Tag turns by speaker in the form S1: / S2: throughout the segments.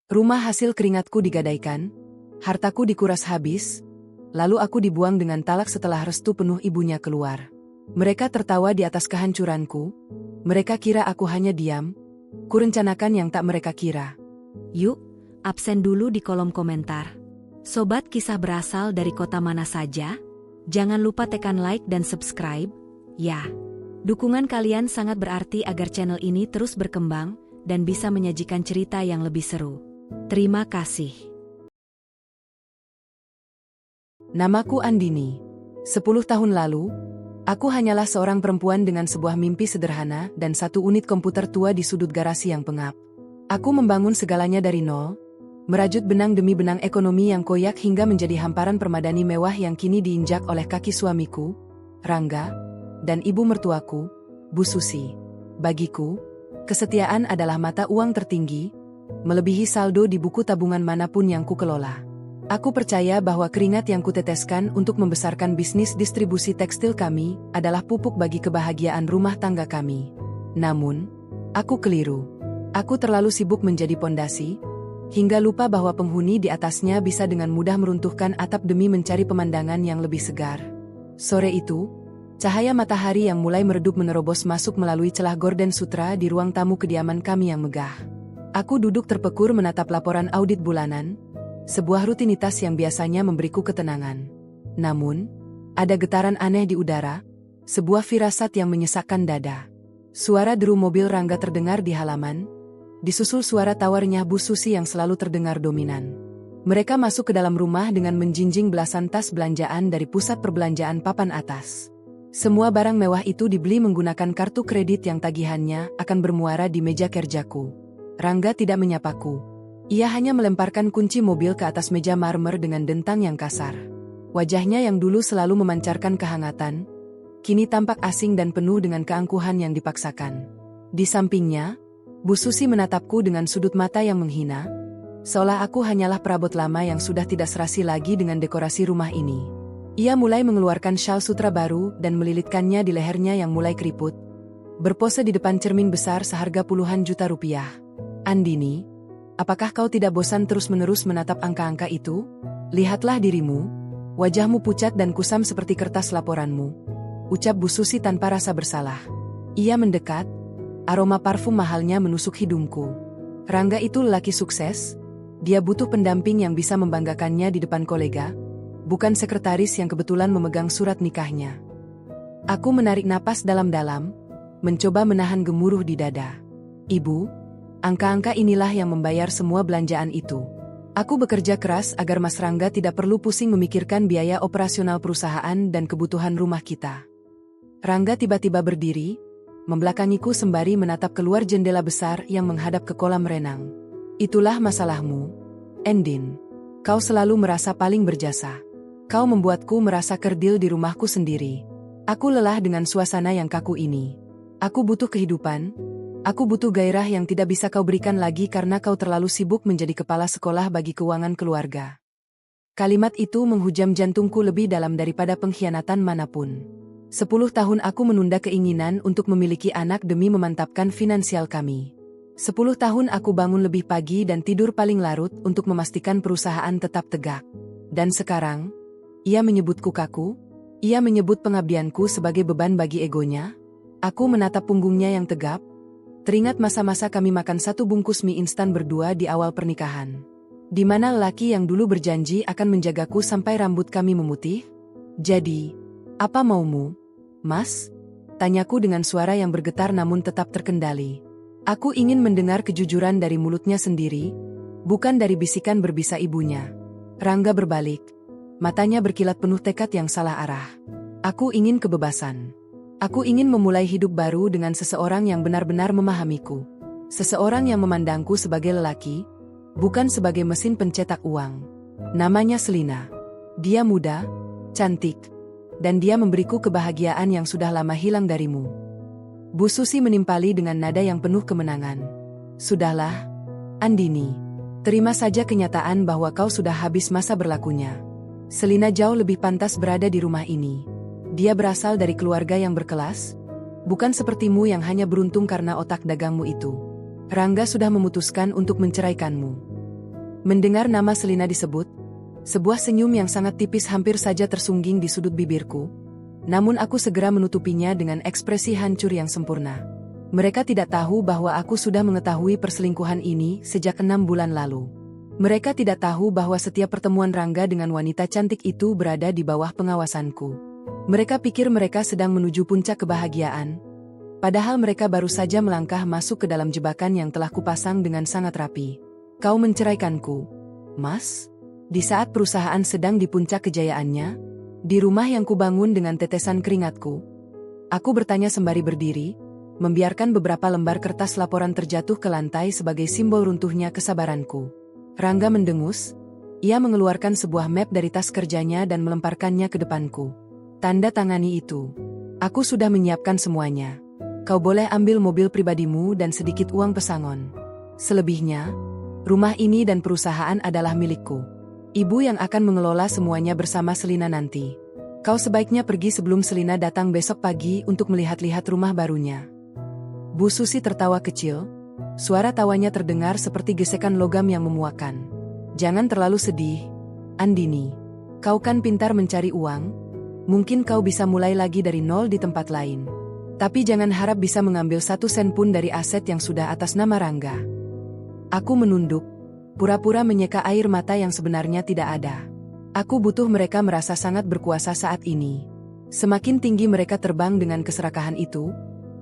S1: Rumah hasil keringatku digadaikan, hartaku dikuras habis, lalu aku dibuang dengan talak setelah restu penuh ibunya keluar. Mereka tertawa di atas kehancuranku, mereka kira aku hanya diam, kurencanakan yang tak mereka kira.
S2: Yuk, absen dulu di kolom komentar. Sobat kisah berasal dari kota mana saja? Jangan lupa tekan like dan subscribe, ya. Dukungan kalian sangat berarti agar channel ini terus berkembang dan bisa menyajikan cerita yang lebih seru. Terima kasih.
S1: Namaku Andini. 10 tahun lalu, aku hanyalah seorang perempuan dengan sebuah mimpi sederhana dan satu unit komputer tua di sudut garasi yang pengap. Aku membangun segalanya dari nol, merajut benang demi benang ekonomi yang koyak hingga menjadi hamparan permadani mewah yang kini diinjak oleh kaki suamiku, Rangga, dan ibu mertuaku, Bu Susi. Bagiku, kesetiaan adalah mata uang tertinggi, melebihi saldo di buku tabungan manapun yang kukelola. Aku percaya bahwa keringat yang kuteteskan untuk membesarkan bisnis distribusi tekstil kami adalah pupuk bagi kebahagiaan rumah tangga kami. Namun, aku keliru. Aku terlalu sibuk menjadi pondasi, hingga lupa bahwa penghuni di atasnya bisa dengan mudah meruntuhkan atap demi mencari pemandangan yang lebih segar. Sore itu, cahaya matahari yang mulai meredup menerobos masuk melalui celah gorden sutra di ruang tamu kediaman kami yang megah. Aku duduk terpekur menatap laporan audit bulanan, sebuah rutinitas yang biasanya memberiku ketenangan. Namun, ada getaran aneh di udara, sebuah firasat yang menyesakkan dada. Suara deru mobil Rangga terdengar di halaman, disusul suara tawarnya Bu Susi yang selalu terdengar dominan. Mereka masuk ke dalam rumah dengan menjinjing belasan tas belanjaan dari pusat perbelanjaan papan atas. Semua barang mewah itu dibeli menggunakan kartu kredit yang tagihannya akan bermuara di meja kerjaku. Rangga tidak menyapaku. Ia hanya melemparkan kunci mobil ke atas meja marmer dengan dentang yang kasar. Wajahnya yang dulu selalu memancarkan kehangatan, kini tampak asing dan penuh dengan keangkuhan yang dipaksakan. Di sampingnya, Bu Susi menatapku dengan sudut mata yang menghina, seolah aku hanyalah perabot lama yang sudah tidak serasi lagi dengan dekorasi rumah ini. Ia mulai mengeluarkan syal sutra baru dan melilitkannya di lehernya yang mulai keriput, berpose di depan cermin besar seharga puluhan juta rupiah. Andini, apakah kau tidak bosan terus-menerus menatap angka-angka itu? Lihatlah dirimu, wajahmu pucat dan kusam seperti kertas laporanmu, ucap Bu Susi tanpa rasa bersalah. Ia mendekat, aroma parfum mahalnya menusuk hidungku. Rangga itu lelaki sukses, dia butuh pendamping yang bisa membanggakannya di depan kolega, bukan sekretaris yang kebetulan memegang surat nikahnya. Aku menarik napas dalam-dalam, mencoba menahan gemuruh di dada. Ibu, angka-angka inilah yang membayar semua belanjaan itu. Aku bekerja keras agar Mas Rangga tidak perlu pusing memikirkan biaya operasional perusahaan dan kebutuhan rumah kita. Rangga tiba-tiba berdiri, membelakangiku sembari menatap keluar jendela besar yang menghadap ke kolam renang. Itulah masalahmu, Endin. Kau selalu merasa paling berjasa. Kau membuatku merasa kerdil di rumahku sendiri. Aku lelah dengan suasana yang kaku ini. Aku butuh kehidupan. Aku butuh gairah yang tidak bisa kau berikan lagi karena kau terlalu sibuk menjadi kepala sekolah bagi keuangan keluarga. Kalimat itu menghujam jantungku lebih dalam daripada pengkhianatan manapun. 10 tahun aku menunda keinginan untuk memiliki anak demi memantapkan finansial kami. 10 tahun aku bangun lebih pagi dan tidur paling larut untuk memastikan perusahaan tetap tegak. Dan sekarang, ia menyebutku kaku, ia menyebut pengabdianku sebagai beban bagi egonya. Aku menatap punggungnya yang tegap, teringat masa-masa kami makan satu bungkus mie instan berdua di awal pernikahan. Di mana lelaki yang dulu berjanji akan menjagaku sampai rambut kami memutih? Jadi, apa maumu, Mas? Tanyaku dengan suara yang bergetar namun tetap terkendali. Aku ingin mendengar kejujuran dari mulutnya sendiri, bukan dari bisikan berbisa ibunya. Rangga berbalik. Matanya berkilat penuh tekad yang salah arah. Aku ingin kebebasan. Aku ingin memulai hidup baru dengan seseorang yang benar-benar memahamiku. Seseorang yang memandangku sebagai lelaki, bukan sebagai mesin pencetak uang. Namanya Selina. Dia muda, cantik, dan dia memberiku kebahagiaan yang sudah lama hilang darimu. Bu Susi menimpali dengan nada yang penuh kemenangan. Sudahlah, Andini. Terima saja kenyataan bahwa kau sudah habis masa berlakunya. Selina jauh lebih pantas berada di rumah ini. Dia berasal dari keluarga yang berkelas, bukan sepertimu yang hanya beruntung karena otak dagangmu itu. Rangga sudah memutuskan untuk menceraikanmu. Mendengar nama Selina disebut, sebuah senyum yang sangat tipis hampir saja tersungging di sudut bibirku. Namun aku segera menutupinya dengan ekspresi hancur yang sempurna. Mereka tidak tahu bahwa aku sudah mengetahui perselingkuhan ini sejak 6 bulan lalu. Mereka tidak tahu bahwa setiap pertemuan Rangga dengan wanita cantik itu berada di bawah pengawasanku. Mereka pikir mereka sedang menuju puncak kebahagiaan. Padahal mereka baru saja melangkah masuk ke dalam jebakan yang telah kupasang dengan sangat rapi. Kau menceraikanku, Mas? Di saat perusahaan sedang di puncak kejayaannya, di rumah yang kubangun dengan tetesan keringatku, aku bertanya sembari berdiri, membiarkan beberapa lembar kertas laporan terjatuh ke lantai sebagai simbol runtuhnya kesabaranku. Rangga mendengus, ia mengeluarkan sebuah map dari tas kerjanya dan melemparkannya ke depanku. Tanda tangani itu. Aku sudah menyiapkan semuanya. Kau boleh ambil mobil pribadimu dan sedikit uang pesangon. Selebihnya, rumah ini dan perusahaan adalah milikku. Ibu yang akan mengelola semuanya bersama Selina nanti. Kau sebaiknya pergi sebelum Selina datang besok pagi untuk melihat-lihat rumah barunya. Bu Susi tertawa kecil. Suara tawanya terdengar seperti gesekan logam yang memuakkan. Jangan terlalu sedih, Andini. Kau kan pintar mencari uang. Mungkin kau bisa mulai lagi dari nol di tempat lain. Tapi jangan harap bisa mengambil 1 sen pun dari aset yang sudah atas nama Rangga. Aku menunduk, pura-pura menyeka air mata yang sebenarnya tidak ada. Aku butuh mereka merasa sangat berkuasa saat ini. Semakin tinggi mereka terbang dengan keserakahan itu,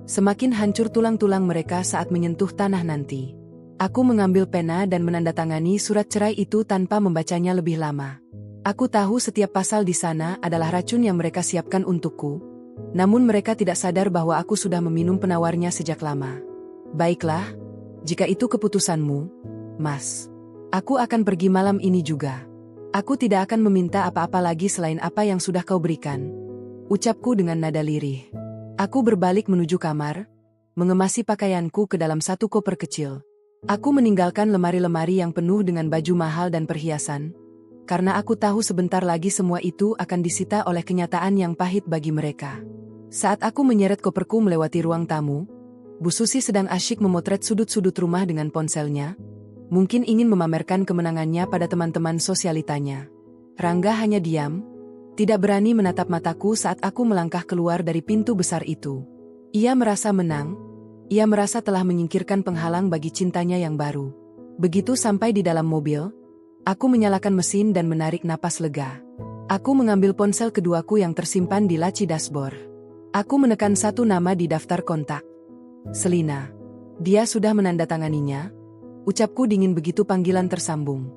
S1: semakin hancur tulang-tulang mereka saat menyentuh tanah nanti. Aku mengambil pena dan menandatangani surat cerai itu tanpa membacanya lebih lama. Aku tahu setiap pasal di sana adalah racun yang mereka siapkan untukku. Namun mereka tidak sadar bahwa aku sudah meminum penawarnya sejak lama. Baiklah, jika itu keputusanmu, Mas. Aku akan pergi malam ini juga. Aku tidak akan meminta apa-apa lagi selain apa yang sudah kau berikan. Ucapku dengan nada lirih. Aku berbalik menuju kamar, mengemasi pakaianku ke dalam satu koper kecil. Aku meninggalkan lemari-lemari yang penuh dengan baju mahal dan perhiasan, karena aku tahu sebentar lagi semua itu akan disita oleh kenyataan yang pahit bagi mereka. Saat aku menyeret koperku melewati ruang tamu, Bu Susi sedang asyik memotret sudut-sudut rumah dengan ponselnya, mungkin ingin memamerkan kemenangannya pada teman-teman sosialitanya. Rangga hanya diam, tidak berani menatap mataku saat aku melangkah keluar dari pintu besar itu. Ia merasa menang, ia merasa telah menyingkirkan penghalang bagi cintanya yang baru. Begitu sampai di dalam mobil, aku menyalakan mesin dan menarik napas lega. Aku mengambil ponsel keduaku yang tersimpan di laci dashboard. Aku menekan satu nama di daftar kontak. Selina. Dia sudah menandatanganinya. Ucapku dingin begitu panggilan tersambung.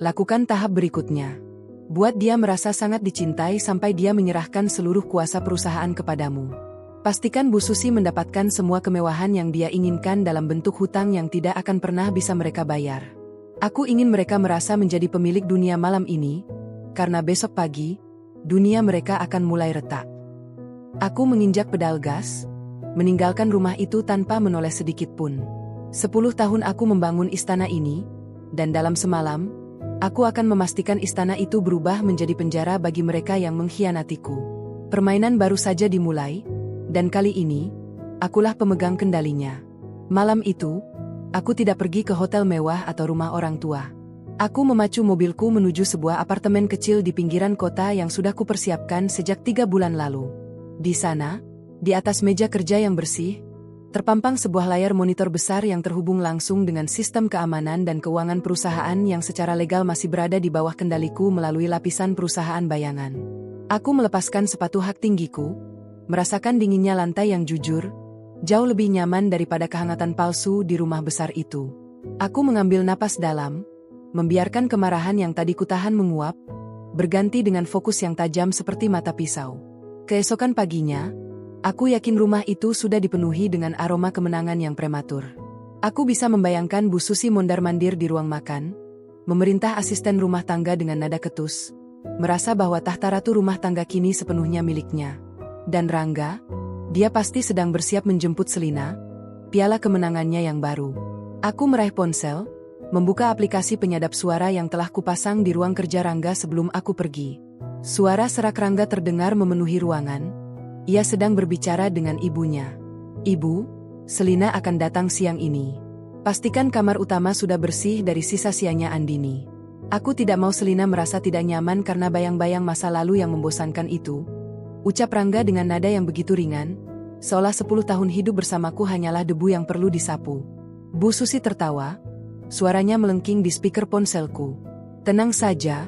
S1: Lakukan tahap berikutnya. Buat dia merasa sangat dicintai sampai dia menyerahkan seluruh kuasa perusahaan kepadamu. Pastikan Bu Susi mendapatkan semua kemewahan yang dia inginkan dalam bentuk hutang yang tidak akan pernah bisa mereka bayar. Aku ingin mereka merasa menjadi pemilik dunia malam ini, karena besok pagi, dunia mereka akan mulai retak. Aku menginjak pedal gas, meninggalkan rumah itu tanpa menoleh sedikit pun. 10 tahun aku membangun istana ini, dan dalam semalam, aku akan memastikan istana itu berubah menjadi penjara bagi mereka yang mengkhianatiku. Permainan baru saja dimulai, dan kali ini, akulah pemegang kendalinya. Malam itu, aku tidak pergi ke hotel mewah atau rumah orang tua. Aku memacu mobilku menuju sebuah apartemen kecil di pinggiran kota yang sudah kupersiapkan sejak 3 bulan lalu. Di sana, di atas meja kerja yang bersih, terpampang sebuah layar monitor besar yang terhubung langsung dengan sistem keamanan dan keuangan perusahaan yang secara legal masih berada di bawah kendaliku melalui lapisan perusahaan bayangan. Aku melepaskan sepatu hak tinggiku, merasakan dinginnya lantai yang jujur, jauh lebih nyaman daripada kehangatan palsu di rumah besar itu. Aku mengambil napas dalam, membiarkan kemarahan yang tadi kutahan menguap, berganti dengan fokus yang tajam seperti mata pisau. Keesokan paginya, aku yakin rumah itu sudah dipenuhi dengan aroma kemenangan yang prematur. Aku bisa membayangkan Bu Susi mondar-mandir di ruang makan, memerintah asisten rumah tangga dengan nada ketus, merasa bahwa tahta ratu rumah tangga kini sepenuhnya miliknya. Dan Rangga, dia pasti sedang bersiap menjemput Selina, piala kemenangannya yang baru. Aku meraih ponsel, membuka aplikasi penyadap suara yang telah kupasang di ruang kerja Rangga sebelum aku pergi. Suara serak Rangga terdengar memenuhi ruangan. Ia sedang berbicara dengan ibunya. Ibu, Selina akan datang siang ini. Pastikan kamar utama sudah bersih dari sisa sianya Andini. Aku tidak mau Selina merasa tidak nyaman karena bayang-bayang masa lalu yang membosankan itu. Ucap Rangga dengan nada yang begitu ringan, seolah 10 tahun hidup bersamaku hanyalah debu yang perlu disapu. Bu Susi tertawa, suaranya melengking di speaker ponselku. Tenang saja,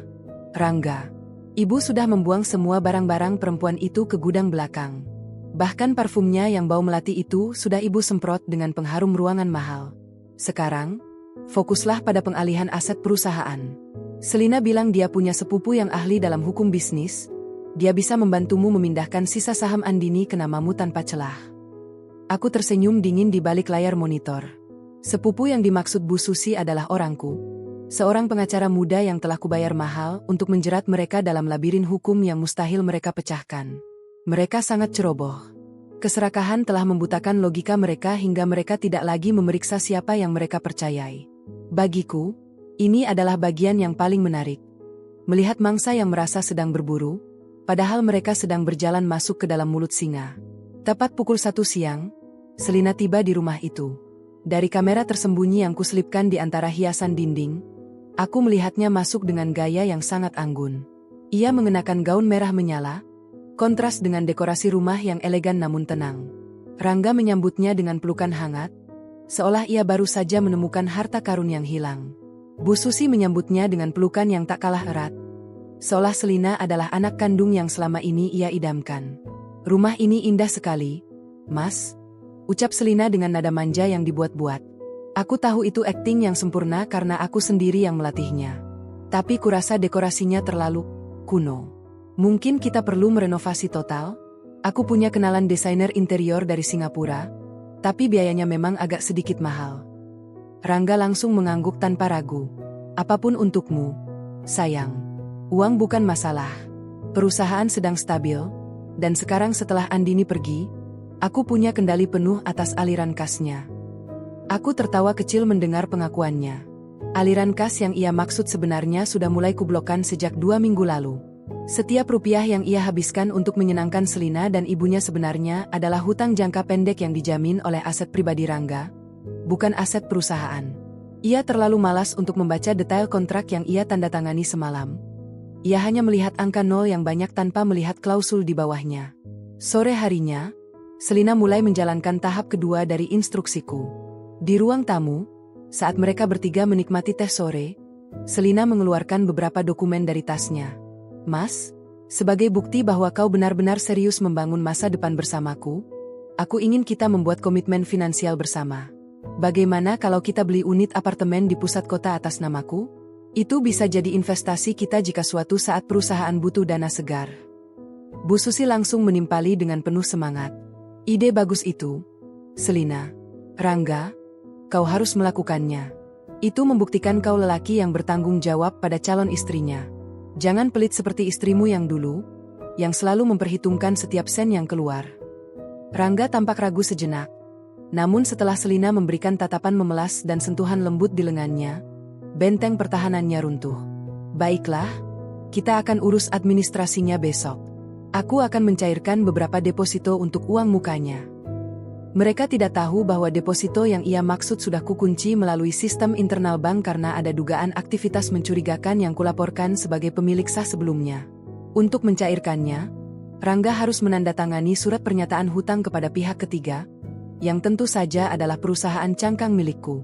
S1: Rangga. Ibu sudah membuang semua barang-barang perempuan itu ke gudang belakang. Bahkan parfumnya yang bau melati itu sudah ibu semprot dengan pengharum ruangan mahal. Sekarang, fokuslah pada pengalihan aset perusahaan. Selina bilang dia punya sepupu yang ahli dalam hukum bisnis. Dia bisa membantumu memindahkan sisa saham Andini ke namamu tanpa celah. Aku tersenyum dingin di balik layar monitor. Sepupu yang dimaksud Bu Susi adalah orangku. Seorang pengacara muda yang telah kubayar mahal untuk menjerat mereka dalam labirin hukum yang mustahil mereka pecahkan. Mereka sangat ceroboh. Keserakahan telah membutakan logika mereka hingga mereka tidak lagi memeriksa siapa yang mereka percayai. Bagiku, ini adalah bagian yang paling menarik. Melihat mangsa yang merasa sedang berburu, padahal mereka sedang berjalan masuk ke dalam mulut singa. Tepat pukul 1 siang, Selina tiba di rumah itu. Dari kamera tersembunyi yang kuselipkan di antara hiasan dinding, aku melihatnya masuk dengan gaya yang sangat anggun. Ia mengenakan gaun merah menyala, kontras dengan dekorasi rumah yang elegan namun tenang. Rangga menyambutnya dengan pelukan hangat, seolah ia baru saja menemukan harta karun yang hilang. Bu Susi menyambutnya dengan pelukan yang tak kalah erat, seolah Selina adalah anak kandung yang selama ini ia idamkan. Rumah ini indah sekali, Mas, ucap Selina dengan nada manja yang dibuat-buat. Aku tahu itu akting yang sempurna karena aku sendiri yang melatihnya. Tapi kurasa dekorasinya terlalu kuno. Mungkin kita perlu merenovasi total? Aku punya kenalan desainer interior dari Singapura, tapi biayanya memang agak sedikit mahal. Rangga langsung mengangguk tanpa ragu. Apapun untukmu, sayang. Uang bukan masalah. Perusahaan sedang stabil, dan sekarang setelah Andini pergi, aku punya kendali penuh atas aliran kasnya. Aku tertawa kecil mendengar pengakuannya. Aliran kas yang ia maksud sebenarnya sudah mulai kublokkan sejak 2 minggu lalu. Setiap rupiah yang ia habiskan untuk menyenangkan Selina dan ibunya sebenarnya adalah hutang jangka pendek yang dijamin oleh aset pribadi Rangga, bukan aset perusahaan. Ia terlalu malas untuk membaca detail kontrak yang ia tanda tangani semalam. Ia hanya melihat angka 0 yang banyak tanpa melihat klausul di bawahnya. Sore harinya, Selina mulai menjalankan tahap kedua dari instruksiku. Di ruang tamu, saat mereka bertiga menikmati teh sore, Selina mengeluarkan beberapa dokumen dari tasnya. Mas, sebagai bukti bahwa kau benar-benar serius membangun masa depan bersamaku, aku ingin kita membuat komitmen finansial bersama. Bagaimana kalau kita beli unit apartemen di pusat kota atas namaku? Itu bisa jadi investasi kita jika suatu saat perusahaan butuh dana segar. Bu Susi langsung menimpali dengan penuh semangat. Ide bagus itu, Selina. Rangga, kau harus melakukannya. Itu membuktikan kau lelaki yang bertanggung jawab pada calon istrinya. Jangan pelit seperti istrimu yang dulu, yang selalu memperhitungkan setiap sen yang keluar. Rangga tampak ragu sejenak. Namun setelah Selina memberikan tatapan memelas dan sentuhan lembut di lengannya, benteng pertahanannya runtuh. Baiklah, kita akan urus administrasinya besok. Aku akan mencairkan beberapa deposito untuk uang mukanya. Mereka tidak tahu bahwa deposito yang ia maksud sudah kukunci melalui sistem internal bank karena ada dugaan aktivitas mencurigakan yang kulaporkan sebagai pemilik sah sebelumnya. Untuk mencairkannya, Rangga harus menandatangani surat pernyataan hutang kepada pihak ketiga, yang tentu saja adalah perusahaan cangkang milikku.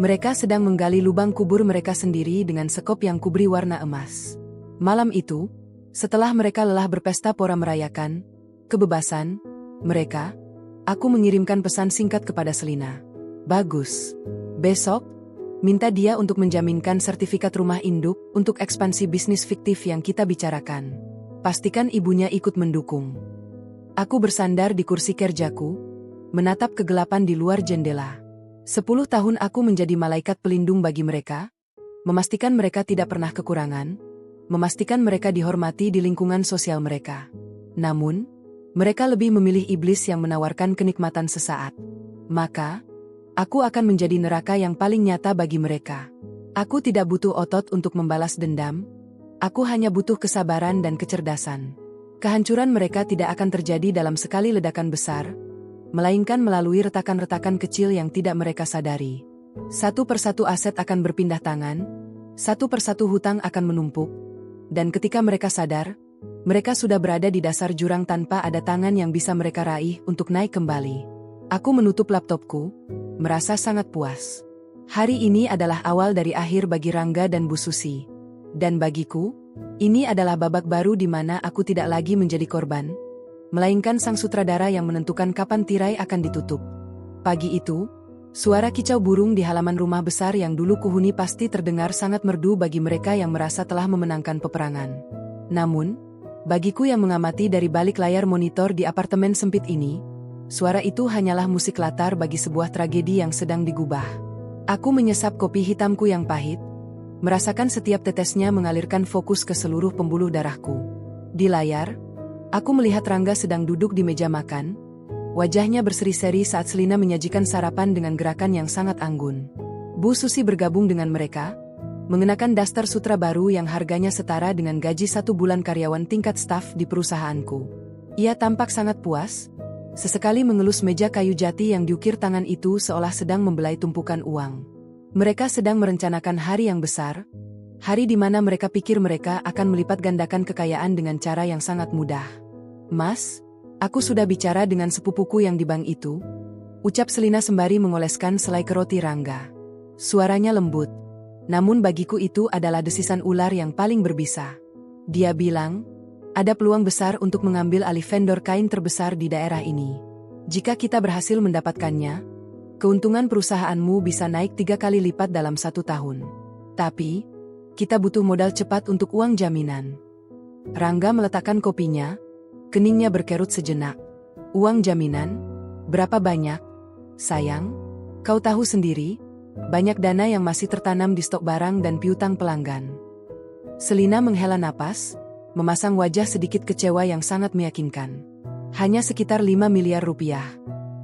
S1: Mereka sedang menggali lubang kubur mereka sendiri dengan sekop yang kuberi warna emas. Malam itu, setelah mereka lelah berpesta pora merayakan kebebasan mereka, aku mengirimkan pesan singkat kepada Selina. Bagus. Besok, minta dia untuk menjaminkan sertifikat rumah induk untuk ekspansi bisnis fiktif yang kita bicarakan. Pastikan ibunya ikut mendukung. Aku bersandar di kursi kerjaku, menatap kegelapan di luar jendela. 10 tahun aku menjadi malaikat pelindung bagi mereka, memastikan mereka tidak pernah kekurangan, memastikan mereka dihormati di lingkungan sosial mereka. Namun, mereka lebih memilih iblis yang menawarkan kenikmatan sesaat. Maka, aku akan menjadi neraka yang paling nyata bagi mereka. Aku tidak butuh otot untuk membalas dendam. Aku hanya butuh kesabaran dan kecerdasan. Kehancuran mereka tidak akan terjadi dalam sekali ledakan besar, melainkan melalui retakan-retakan kecil yang tidak mereka sadari. Satu persatu aset akan berpindah tangan, Satu persatu hutang akan menumpuk, dan ketika mereka sadar, mereka sudah berada di dasar jurang tanpa ada tangan yang bisa mereka raih untuk naik kembali. Aku menutup laptopku, merasa sangat puas. Hari ini adalah awal dari akhir bagi Rangga dan Bu Susi. Dan bagiku, ini adalah babak baru di mana aku tidak lagi menjadi korban, melainkan sang sutradara yang menentukan kapan tirai akan ditutup. Pagi itu, suara kicau burung di halaman rumah besar yang dulu kuhuni pasti terdengar sangat merdu bagi mereka yang merasa telah memenangkan peperangan. Namun, bagiku yang mengamati dari balik layar monitor di apartemen sempit ini, suara itu hanyalah musik latar bagi sebuah tragedi yang sedang digubah. Aku menyesap kopi hitamku yang pahit, merasakan setiap tetesnya mengalirkan fokus ke seluruh pembuluh darahku. Di layar, aku melihat Rangga sedang duduk di meja makan. Wajahnya berseri-seri saat Selina menyajikan sarapan dengan gerakan yang sangat anggun. Bu Susi bergabung dengan mereka, mengenakan daster sutra baru yang harganya setara dengan gaji 1 bulan karyawan tingkat staf di perusahaanku. Ia tampak sangat puas, sesekali mengelus meja kayu jati yang diukir tangan itu seolah sedang membelai tumpukan uang. Mereka sedang merencanakan hari yang besar, hari di mana mereka pikir mereka akan melipat gandakan kekayaan dengan cara yang sangat mudah. "Mas, aku sudah bicara dengan sepupuku yang di bank itu," ucap Selina sembari mengoleskan selai ke roti Rangga. Suaranya lembut, namun bagiku itu adalah desisan ular yang paling berbisa. Dia bilang, ada peluang besar untuk mengambil alih vendor kain terbesar di daerah ini. Jika kita berhasil mendapatkannya, keuntungan perusahaanmu bisa naik 3 kali lipat dalam 1 tahun. Tapi, kita butuh modal cepat untuk uang jaminan. Rangga meletakkan kopinya, keningnya berkerut sejenak. "Uang jaminan? Berapa banyak? Sayang, kau tahu sendiri, banyak dana yang masih tertanam di stok barang dan piutang pelanggan." Selina menghela napas, memasang wajah sedikit kecewa yang sangat meyakinkan. "Hanya sekitar 5 miliar rupiah.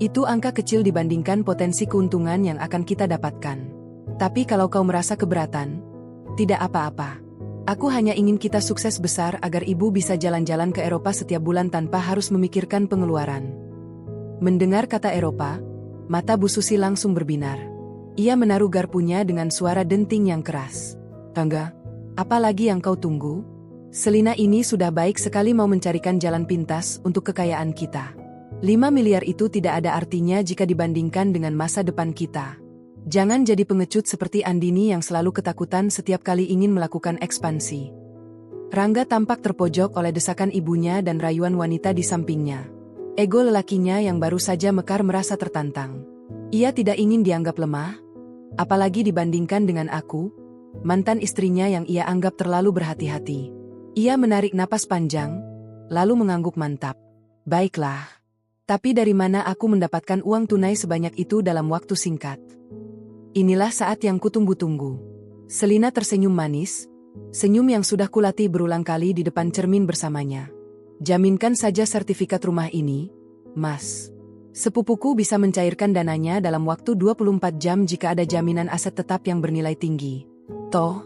S1: Itu angka kecil dibandingkan potensi keuntungan yang akan kita dapatkan. Tapi kalau kau merasa keberatan, tidak apa-apa. Aku hanya ingin kita sukses besar agar ibu bisa jalan-jalan ke Eropa setiap bulan tanpa harus memikirkan pengeluaran." Mendengar kata Eropa, mata Bu Susi langsung berbinar. Ia menaruh garpunya dengan suara denting yang keras. "Rangga, apa lagi yang kau tunggu? Selina ini sudah baik sekali mau mencarikan jalan pintas untuk kekayaan kita. 5 miliar itu tidak ada artinya jika dibandingkan dengan masa depan kita. Jangan jadi pengecut seperti Andini yang selalu ketakutan setiap kali ingin melakukan ekspansi." Rangga tampak terpojok oleh desakan ibunya dan rayuan wanita di sampingnya. Ego lelakinya yang baru saja mekar merasa tertantang. Ia tidak ingin dianggap lemah, apalagi dibandingkan dengan aku, mantan istrinya yang ia anggap terlalu berhati-hati. Ia menarik napas panjang, lalu mengangguk mantap. "Baiklah. Tapi dari mana aku mendapatkan uang tunai sebanyak itu dalam waktu singkat? Inilah saat yang kutunggu-tunggu." Selina tersenyum manis, senyum yang sudah kulatih berulang kali di depan cermin bersamanya. "Jaminkan saja sertifikat rumah ini, Mas. Sepupuku bisa mencairkan dananya dalam waktu 24 jam jika ada jaminan aset tetap yang bernilai tinggi. Toh,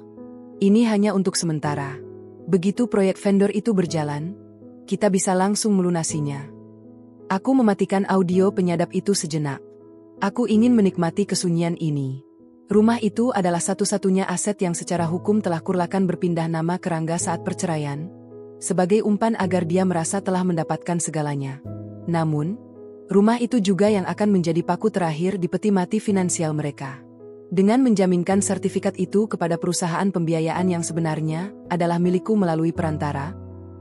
S1: ini hanya untuk sementara. Begitu proyek vendor itu berjalan, kita bisa langsung melunasinya." Aku mematikan audio penyadap itu sejenak. Aku ingin menikmati kesunyian ini. Rumah itu adalah satu-satunya aset yang secara hukum telah kurlakan berpindah nama ke Rangga saat perceraian, sebagai umpan agar dia merasa telah mendapatkan segalanya. Namun, rumah itu juga yang akan menjadi paku terakhir di peti mati finansial mereka. Dengan menjaminkan sertifikat itu kepada perusahaan pembiayaan yang sebenarnya adalah milikku melalui perantara,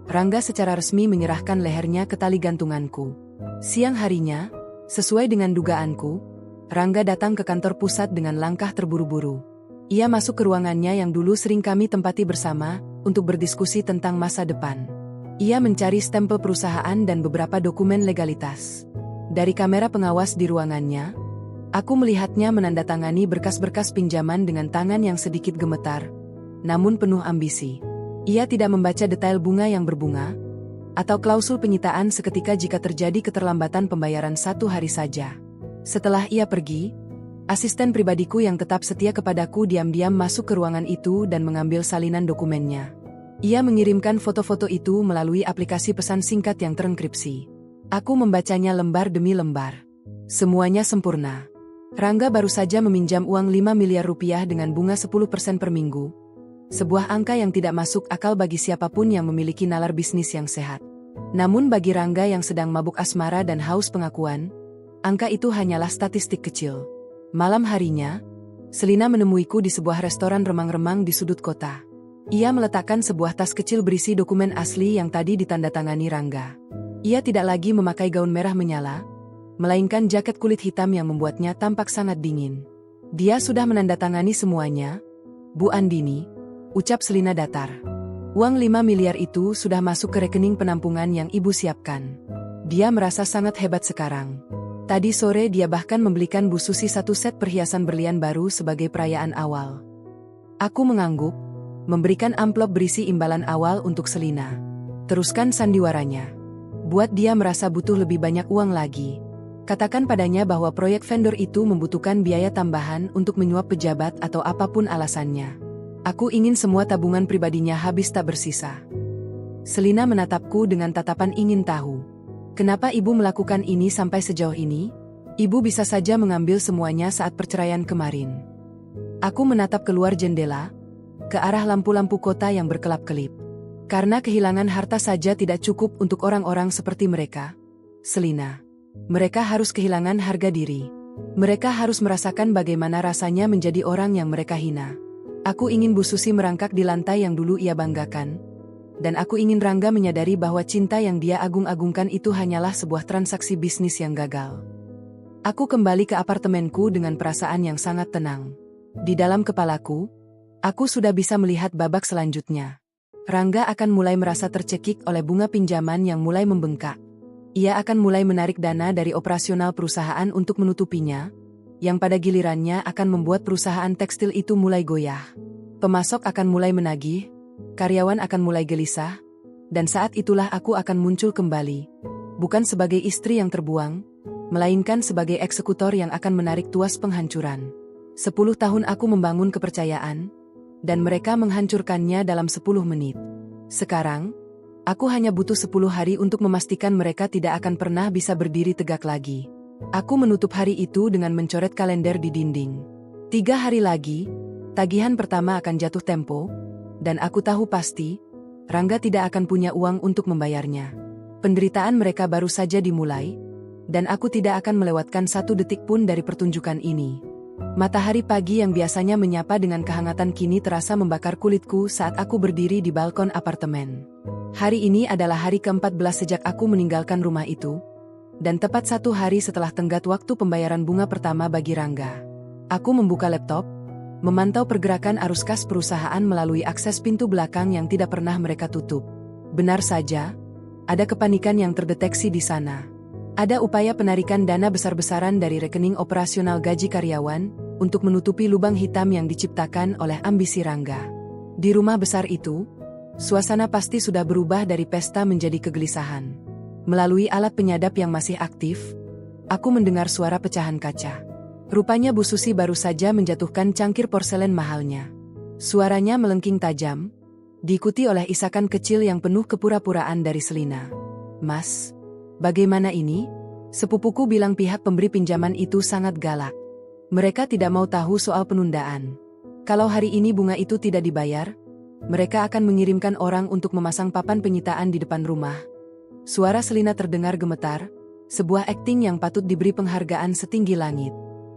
S1: Rangga secara resmi menyerahkan lehernya ke tali gantunganku. Siang harinya, sesuai dengan dugaanku, Rangga datang ke kantor pusat dengan langkah terburu-buru. Ia masuk ke ruangannya yang dulu sering kami tempati bersama untuk berdiskusi tentang masa depan. Ia mencari stempel perusahaan dan beberapa dokumen legalitas. Dari kamera pengawas di ruangannya, aku melihatnya menandatangani berkas-berkas pinjaman dengan tangan yang sedikit gemetar, namun penuh ambisi. Ia tidak membaca detail bunga yang berbunga, atau klausul penyitaan seketika jika terjadi keterlambatan pembayaran 1 hari saja. Setelah ia pergi, asisten pribadiku yang tetap setia kepadaku diam-diam masuk ke ruangan itu dan mengambil salinan dokumennya. Ia mengirimkan foto-foto itu melalui aplikasi pesan singkat yang terenkripsi. Aku membacanya lembar demi lembar. Semuanya sempurna. Rangga baru saja meminjam uang 5 miliar rupiah dengan bunga 10% per minggu, Sebuah angka yang tidak masuk akal bagi siapapun yang memiliki nalar bisnis yang sehat. Namun bagi Rangga yang sedang mabuk asmara dan haus pengakuan, angka itu hanyalah statistik kecil. Malam harinya, Selina menemuiku di sebuah restoran remang-remang di sudut kota. Ia meletakkan sebuah tas kecil berisi dokumen asli yang tadi ditandatangani Rangga. Ia tidak lagi memakai gaun merah menyala, melainkan jaket kulit hitam yang membuatnya tampak sangat dingin. Dia sudah menandatangani semuanya, Bu Andini, ucap Selina datar. Uang 5 miliar itu sudah masuk ke rekening penampungan yang ibu siapkan. Dia merasa sangat hebat sekarang. Tadi sore dia bahkan membelikan Bu Susi 1 set perhiasan berlian baru sebagai perayaan awal. Aku mengangguk, memberikan amplop berisi imbalan awal untuk Selina. Teruskan sandiwaranya. Buat dia merasa butuh lebih banyak uang lagi. Katakan padanya bahwa proyek vendor itu membutuhkan biaya tambahan untuk menyuap pejabat atau apapun alasannya. Aku ingin semua tabungan pribadinya habis tak bersisa. Selina menatapku dengan tatapan ingin tahu. Kenapa ibu melakukan ini sampai sejauh ini? Ibu bisa saja mengambil semuanya saat perceraian kemarin. Aku menatap keluar jendela, ke arah lampu-lampu kota yang berkelap-kelip. Karena kehilangan harta saja tidak cukup untuk orang-orang seperti mereka, Selina. Mereka harus kehilangan harga diri. Mereka harus merasakan bagaimana rasanya menjadi orang yang mereka hina. Aku ingin Bu Susi merangkak di lantai yang dulu ia banggakan. Dan aku ingin Rangga menyadari bahwa cinta yang dia agung-agungkan itu hanyalah sebuah transaksi bisnis yang gagal. Aku kembali ke apartemenku dengan perasaan yang sangat tenang. Di dalam kepalaku, aku sudah bisa melihat babak selanjutnya. Rangga akan mulai merasa tercekik oleh bunga pinjaman yang mulai membengkak. Ia akan mulai menarik dana dari operasional perusahaan untuk menutupinya, yang pada gilirannya akan membuat perusahaan tekstil itu mulai goyah. Pemasok akan mulai menagih, karyawan akan mulai gelisah, dan saat itulah aku akan muncul kembali. Bukan sebagai istri yang terbuang, melainkan sebagai eksekutor yang akan menarik tuas penghancuran. 10 tahun aku membangun kepercayaan, dan mereka menghancurkannya dalam 10 menit. Sekarang, aku hanya butuh 10 hari untuk memastikan mereka tidak akan pernah bisa berdiri tegak lagi. Aku menutup hari itu dengan mencoret kalender di dinding. 3 hari lagi, tagihan pertama akan jatuh tempo, dan aku tahu pasti, Rangga tidak akan punya uang untuk membayarnya. Penderitaan mereka baru saja dimulai, dan aku tidak akan melewatkan 1 detik pun dari pertunjukan ini. Matahari pagi yang biasanya menyapa dengan kehangatan kini terasa membakar kulitku saat aku berdiri di balkon apartemen. Hari ini adalah hari ke-14 sejak aku meninggalkan rumah itu, dan tepat 1 hari setelah tenggat waktu pembayaran bunga pertama bagi Rangga. Aku membuka laptop, memantau pergerakan arus kas perusahaan melalui akses pintu belakang yang tidak pernah mereka tutup. Benar saja, ada kepanikan yang terdeteksi di sana. Ada upaya penarikan dana besar-besaran dari rekening operasional gaji karyawan untuk menutupi lubang hitam yang diciptakan oleh ambisi Rangga. Di rumah besar itu, suasana pasti sudah berubah dari pesta menjadi kegelisahan. Melalui alat penyadap yang masih aktif, aku mendengar suara pecahan kaca. Rupanya Bu Susi baru saja menjatuhkan cangkir porselen mahalnya. Suaranya melengking tajam, diikuti oleh isakan kecil yang penuh kepura-puraan dari Selina. "Mas, bagaimana ini?" Sepupuku bilang pihak pemberi pinjaman itu sangat galak. Mereka tidak mau tahu soal penundaan. Kalau hari ini bunga itu tidak dibayar, mereka akan mengirimkan orang untuk memasang papan penyitaan di depan rumah. Suara Selina terdengar gemetar, sebuah akting yang patut diberi penghargaan setinggi langit.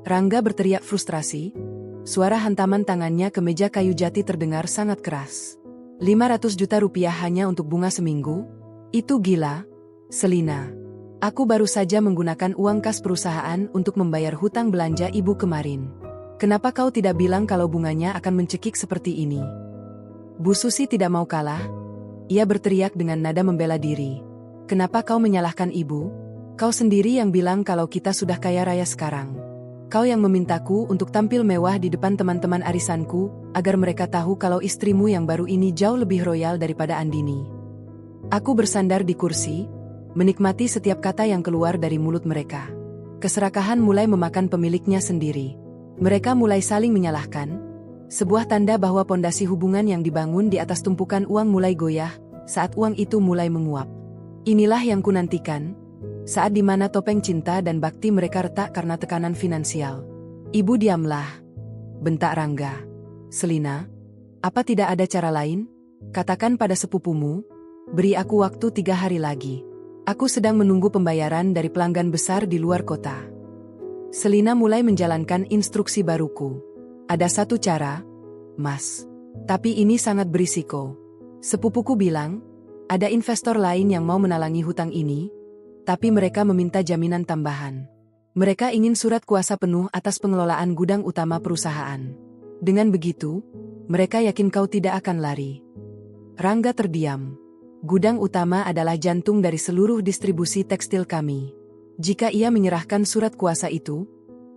S1: Rangga berteriak frustrasi, suara hantaman tangannya ke meja kayu jati terdengar sangat keras. 500 juta rupiah hanya untuk bunga seminggu? Itu gila, Selina. Aku baru saja menggunakan uang kas perusahaan untuk membayar hutang belanja ibu kemarin. Kenapa kau tidak bilang kalau bunganya akan mencekik seperti ini? Bu Susi tidak mau kalah. Ia berteriak dengan nada membela diri. Kenapa kau menyalahkan ibu? Kau sendiri yang bilang kalau kita sudah kaya raya sekarang. Kau yang memintaku untuk tampil mewah di depan teman-teman arisanku, agar mereka tahu kalau istrimu yang baru ini jauh lebih royal daripada Andini. Aku bersandar di kursi, menikmati setiap kata yang keluar dari mulut mereka. Keserakahan mulai memakan pemiliknya sendiri. Mereka mulai saling menyalahkan, sebuah tanda bahwa pondasi hubungan yang dibangun di atas tumpukan uang mulai goyah, saat uang itu mulai menguap. Inilah yang kunantikan, saat dimana topeng cinta dan bakti mereka retak karena tekanan finansial. Ibu diamlah, bentak Rangga. Selina, Apa tidak ada cara lain? Katakan pada sepupumu, beri aku waktu 3 hari lagi. Aku sedang menunggu pembayaran dari pelanggan besar di luar kota. Selina mulai menjalankan instruksi baruku. Ada satu cara, Mas. Tapi ini sangat berisiko. Sepupuku bilang, ada investor lain yang mau menalangi hutang ini, tapi mereka meminta jaminan tambahan. Mereka ingin surat kuasa penuh atas pengelolaan gudang utama perusahaan. Dengan begitu, mereka yakin kau tidak akan lari. Rangga terdiam. Gudang utama adalah jantung dari seluruh distribusi tekstil kami. Jika ia menyerahkan surat kuasa itu,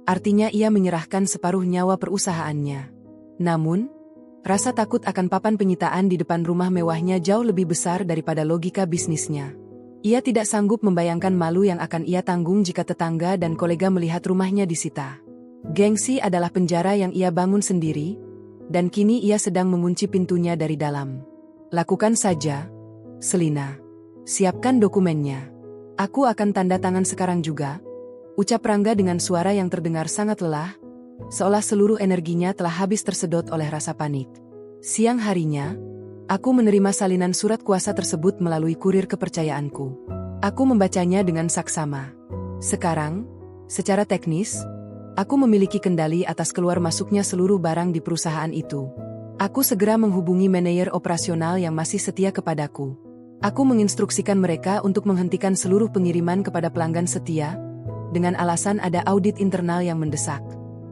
S1: artinya ia menyerahkan separuh nyawa perusahaannya. Namun, rasa takut akan papan penyitaan di depan rumah mewahnya jauh lebih besar daripada logika bisnisnya. Ia tidak sanggup membayangkan malu yang akan ia tanggung jika tetangga dan kolega melihat rumahnya disita. Gengsi adalah penjara yang ia bangun sendiri, dan kini ia sedang mengunci pintunya dari dalam. Lakukan saja, Selina. Siapkan dokumennya. Aku akan tanda tangan sekarang juga, ucap Rangga dengan suara yang terdengar sangat lelah, seolah seluruh energinya telah habis tersedot oleh rasa panik. Siang harinya, aku menerima salinan surat kuasa tersebut melalui kurir kepercayaanku. Aku membacanya dengan saksama. Sekarang, secara teknis, aku memiliki kendali atas keluar masuknya seluruh barang di perusahaan itu. Aku segera menghubungi manajer operasional yang masih setia kepadaku. Aku menginstruksikan mereka untuk menghentikan seluruh pengiriman kepada pelanggan setia, dengan alasan ada audit internal yang mendesak.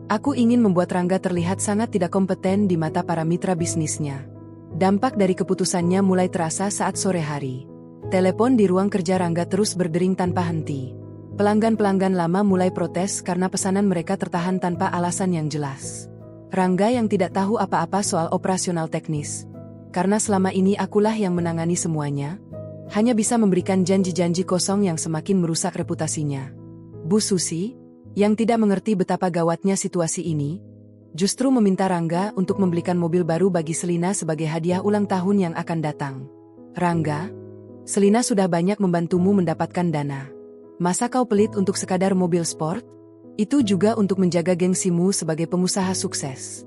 S1: Aku ingin membuat Rangga terlihat sangat tidak kompeten di mata para mitra bisnisnya. Dampak dari keputusannya mulai terasa saat sore hari. Telepon di ruang kerja Rangga terus berdering tanpa henti. Pelanggan-pelanggan lama mulai protes karena pesanan mereka tertahan tanpa alasan yang jelas. Rangga yang tidak tahu apa-apa soal operasional teknis, karena selama ini akulah yang menangani semuanya, hanya bisa memberikan janji-janji kosong yang semakin merusak reputasinya. Bu Susi, yang tidak mengerti betapa gawatnya situasi ini, justru meminta Rangga untuk membelikan mobil baru bagi Selina sebagai hadiah ulang tahun yang akan datang. Rangga, Selina sudah banyak membantumu mendapatkan dana. Masa kau pelit untuk sekadar mobil sport? Itu juga untuk menjaga gengsimu sebagai pengusaha sukses.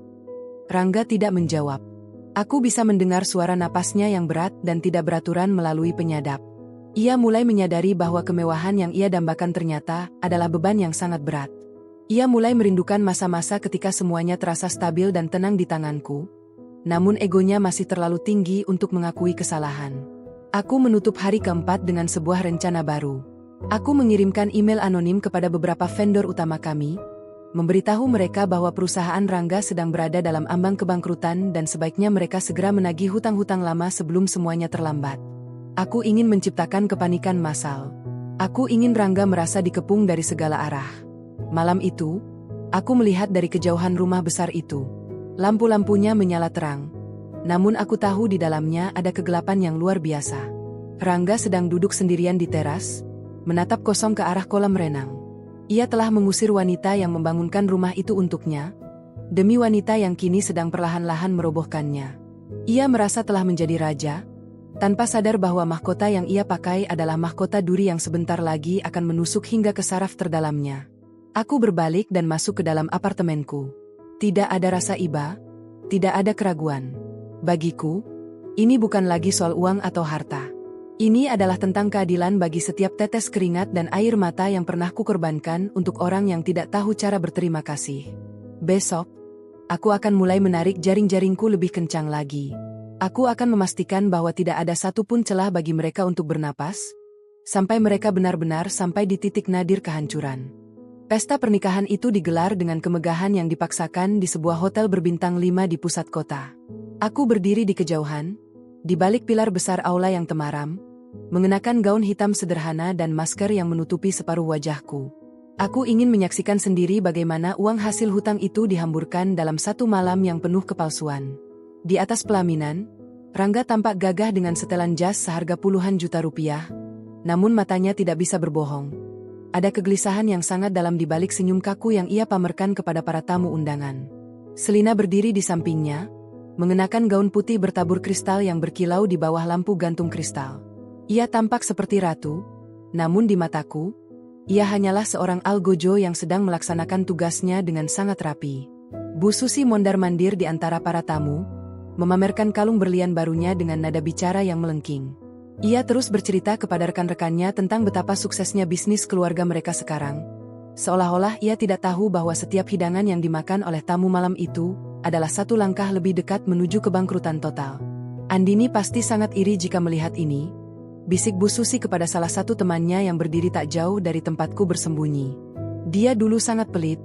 S1: Rangga tidak menjawab. Aku bisa mendengar suara napasnya yang berat dan tidak beraturan melalui penyadap. Ia mulai menyadari bahwa kemewahan yang ia dambakan ternyata adalah beban yang sangat berat. Ia mulai merindukan masa-masa ketika semuanya terasa stabil dan tenang di tanganku. Namun egonya masih terlalu tinggi untuk mengakui kesalahan. Aku menutup hari keempat dengan sebuah rencana baru. Aku mengirimkan email anonim kepada beberapa vendor utama kami, memberitahu mereka bahwa perusahaan Rangga sedang berada dalam ambang kebangkrutan dan sebaiknya mereka segera menagih hutang-hutang lama sebelum semuanya terlambat. Aku ingin menciptakan kepanikan massal. Aku ingin Rangga merasa dikepung dari segala arah. Malam itu, aku melihat dari kejauhan rumah besar itu. Lampu-lampunya menyala terang. Namun aku tahu di dalamnya ada kegelapan yang luar biasa. Rangga sedang duduk sendirian di teras, menatap kosong ke arah kolam renang. Ia telah mengusir wanita yang membangunkan rumah itu untuknya, demi wanita yang kini sedang perlahan-lahan merobohkannya. Ia merasa telah menjadi raja, tanpa sadar bahwa mahkota yang ia pakai adalah mahkota duri yang sebentar lagi akan menusuk hingga ke saraf terdalamnya. Aku berbalik dan masuk ke dalam apartemenku. Tidak ada rasa iba, tidak ada keraguan. Bagiku, ini bukan lagi soal uang atau harta. Ini adalah tentang keadilan bagi setiap tetes keringat dan air mata yang pernah kukorbankan untuk orang yang tidak tahu cara berterima kasih. Besok, aku akan mulai menarik jaring-jaringku lebih kencang lagi. Aku akan memastikan bahwa tidak ada satupun celah bagi mereka untuk bernapas, sampai mereka benar-benar sampai di titik nadir kehancuran. Pesta pernikahan itu digelar dengan kemegahan yang dipaksakan di sebuah hotel berbintang 5 di pusat kota. Aku berdiri di kejauhan, di balik pilar besar aula yang temaram, mengenakan gaun hitam sederhana dan masker yang menutupi separuh wajahku. Aku ingin menyaksikan sendiri bagaimana uang hasil hutang itu dihamburkan dalam satu malam yang penuh kepalsuan. Di atas pelaminan, Rangga tampak gagah dengan setelan jas seharga puluhan juta rupiah, namun matanya tidak bisa berbohong. Ada kegelisahan yang sangat dalam di balik senyum kaku yang ia pamerkan kepada para tamu undangan. Selina berdiri di sampingnya, mengenakan gaun putih bertabur kristal yang berkilau di bawah lampu gantung kristal. Ia tampak seperti ratu, namun di mataku, ia hanyalah seorang algojo yang sedang melaksanakan tugasnya dengan sangat rapi. Bu Susi mondar-mandir di antara para tamu, memamerkan kalung berlian barunya dengan nada bicara yang melengking. Ia terus bercerita kepada rekan-rekannya tentang betapa suksesnya bisnis keluarga mereka sekarang. Seolah-olah ia tidak tahu bahwa setiap hidangan yang dimakan oleh tamu malam itu adalah satu langkah lebih dekat menuju kebangkrutan total. Andini pasti sangat iri jika melihat ini, bisik Bu Susi kepada salah satu temannya yang berdiri tak jauh dari tempatku bersembunyi. Dia dulu sangat pelit,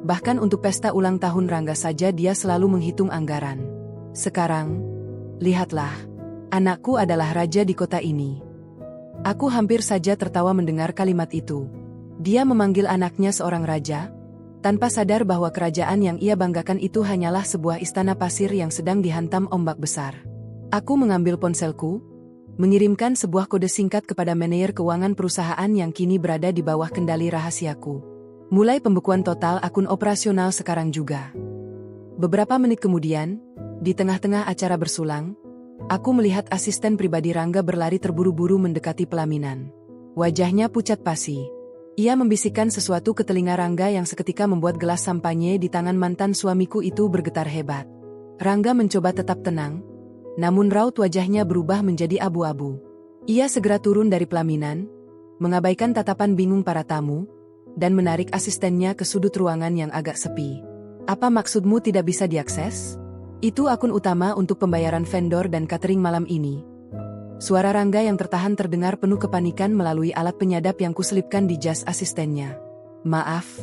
S1: bahkan untuk pesta ulang tahun Rangga saja dia selalu menghitung anggaran. Sekarang, lihatlah. Anakku adalah raja di kota ini. Aku hampir saja tertawa mendengar kalimat itu. Dia memanggil anaknya seorang raja, tanpa sadar bahwa kerajaan yang ia banggakan itu hanyalah sebuah istana pasir yang sedang dihantam ombak besar. Aku mengambil ponselku, mengirimkan sebuah kode singkat kepada manajer keuangan perusahaan yang kini berada di bawah kendali rahasiaku. Mulai pembekuan total akun operasional sekarang juga. Beberapa menit kemudian, di tengah-tengah acara bersulang, aku melihat asisten pribadi Rangga berlari terburu-buru mendekati pelaminan. Wajahnya pucat pasi. Ia membisikkan sesuatu ke telinga Rangga yang seketika membuat gelas sampanye di tangan mantan suamiku itu bergetar hebat. Rangga mencoba tetap tenang, namun raut wajahnya berubah menjadi abu-abu. Ia segera turun dari pelaminan, mengabaikan tatapan bingung para tamu, dan menarik asistennya ke sudut ruangan yang agak sepi. Apa maksudmu tidak bisa diakses? Itu akun utama untuk pembayaran vendor dan catering malam ini. Suara Rangga yang tertahan terdengar penuh kepanikan melalui alat penyadap yang kuselipkan di jas asistennya. Maaf,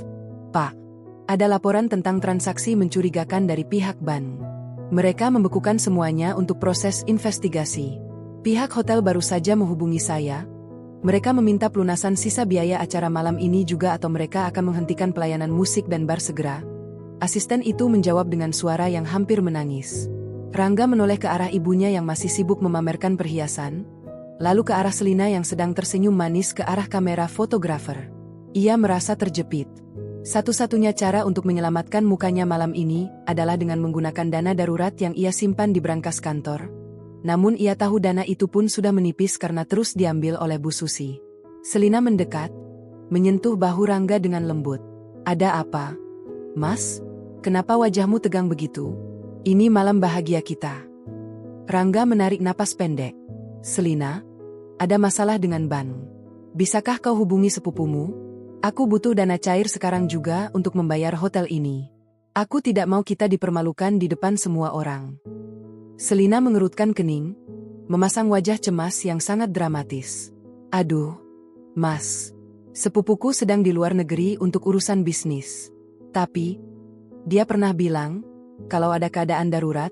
S1: Pak. Ada laporan tentang transaksi mencurigakan dari pihak bank. Mereka membekukan semuanya untuk proses investigasi. Pihak hotel baru saja menghubungi saya. Mereka meminta pelunasan sisa biaya acara malam ini juga atau mereka akan menghentikan pelayanan musik dan bar segera. Asisten itu menjawab dengan suara yang hampir menangis. Rangga menoleh ke arah ibunya yang masih sibuk memamerkan perhiasan, lalu ke arah Selina yang sedang tersenyum manis ke arah kamera fotografer. Ia merasa terjepit. Satu-satunya cara untuk menyelamatkan mukanya malam ini adalah dengan menggunakan dana darurat yang ia simpan di brankas kantor. Namun ia tahu dana itu pun sudah menipis karena terus diambil oleh Bu Susi. Selina mendekat, menyentuh bahu Rangga dengan lembut. Ada apa, Mas? Kenapa wajahmu tegang begitu? Ini malam bahagia kita. Rangga menarik napas pendek. Selina, ada masalah dengan bank. Bisakah kau hubungi sepupumu? Aku butuh dana cair sekarang juga untuk membayar hotel ini. Aku tidak mau kita dipermalukan di depan semua orang. Selina mengerutkan kening, memasang wajah cemas yang sangat dramatis. Aduh, Mas. Sepupuku sedang di luar negeri untuk urusan bisnis. Tapi dia pernah bilang, kalau ada keadaan darurat,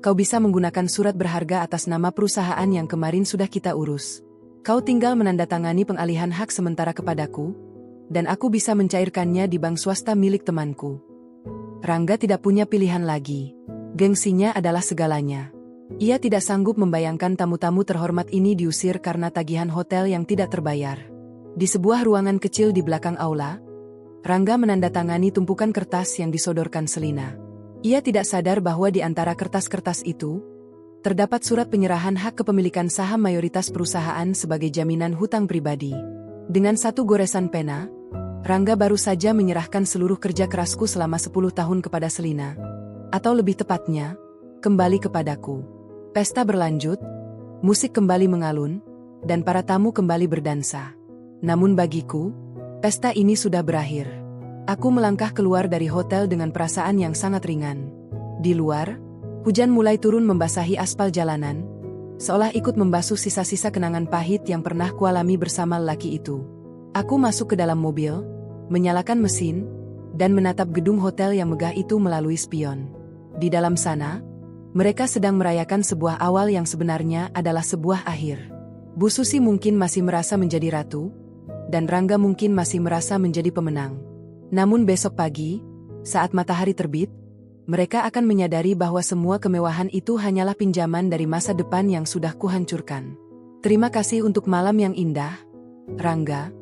S1: kau bisa menggunakan surat berharga atas nama perusahaan yang kemarin sudah kita urus. Kau tinggal menandatangani pengalihan hak sementara kepadaku, dan aku bisa mencairkannya di bank swasta milik temanku. Rangga tidak punya pilihan lagi. Gengsinya adalah segalanya. Ia tidak sanggup membayangkan tamu-tamu terhormat ini diusir karena tagihan hotel yang tidak terbayar. Di sebuah ruangan kecil di belakang aula, Rangga menandatangani tumpukan kertas yang disodorkan Selina. Ia tidak sadar bahwa di antara kertas-kertas itu, terdapat surat penyerahan hak kepemilikan saham mayoritas perusahaan sebagai jaminan hutang pribadi. Dengan satu goresan pena, Rangga baru saja menyerahkan seluruh kerja kerasku selama 10 tahun kepada Selina. Atau lebih tepatnya, kembali kepadaku. Pesta berlanjut, musik kembali mengalun, dan para tamu kembali berdansa. Namun bagiku, pesta ini sudah berakhir. Aku melangkah keluar dari hotel dengan perasaan yang sangat ringan. Di luar, hujan mulai turun membasahi aspal jalanan, seolah ikut membasuh sisa-sisa kenangan pahit yang pernah kualami bersama lelaki itu. Aku masuk ke dalam mobil, menyalakan mesin, dan menatap gedung hotel yang megah itu melalui spion. Di dalam sana, mereka sedang merayakan sebuah awal yang sebenarnya adalah sebuah akhir. Bu Susi mungkin masih merasa menjadi ratu, dan Rangga mungkin masih merasa menjadi pemenang. Namun besok pagi, saat matahari terbit, mereka akan menyadari bahwa semua kemewahan itu hanyalah pinjaman dari masa depan yang sudah kuhancurkan. Terima kasih untuk malam yang indah, Rangga,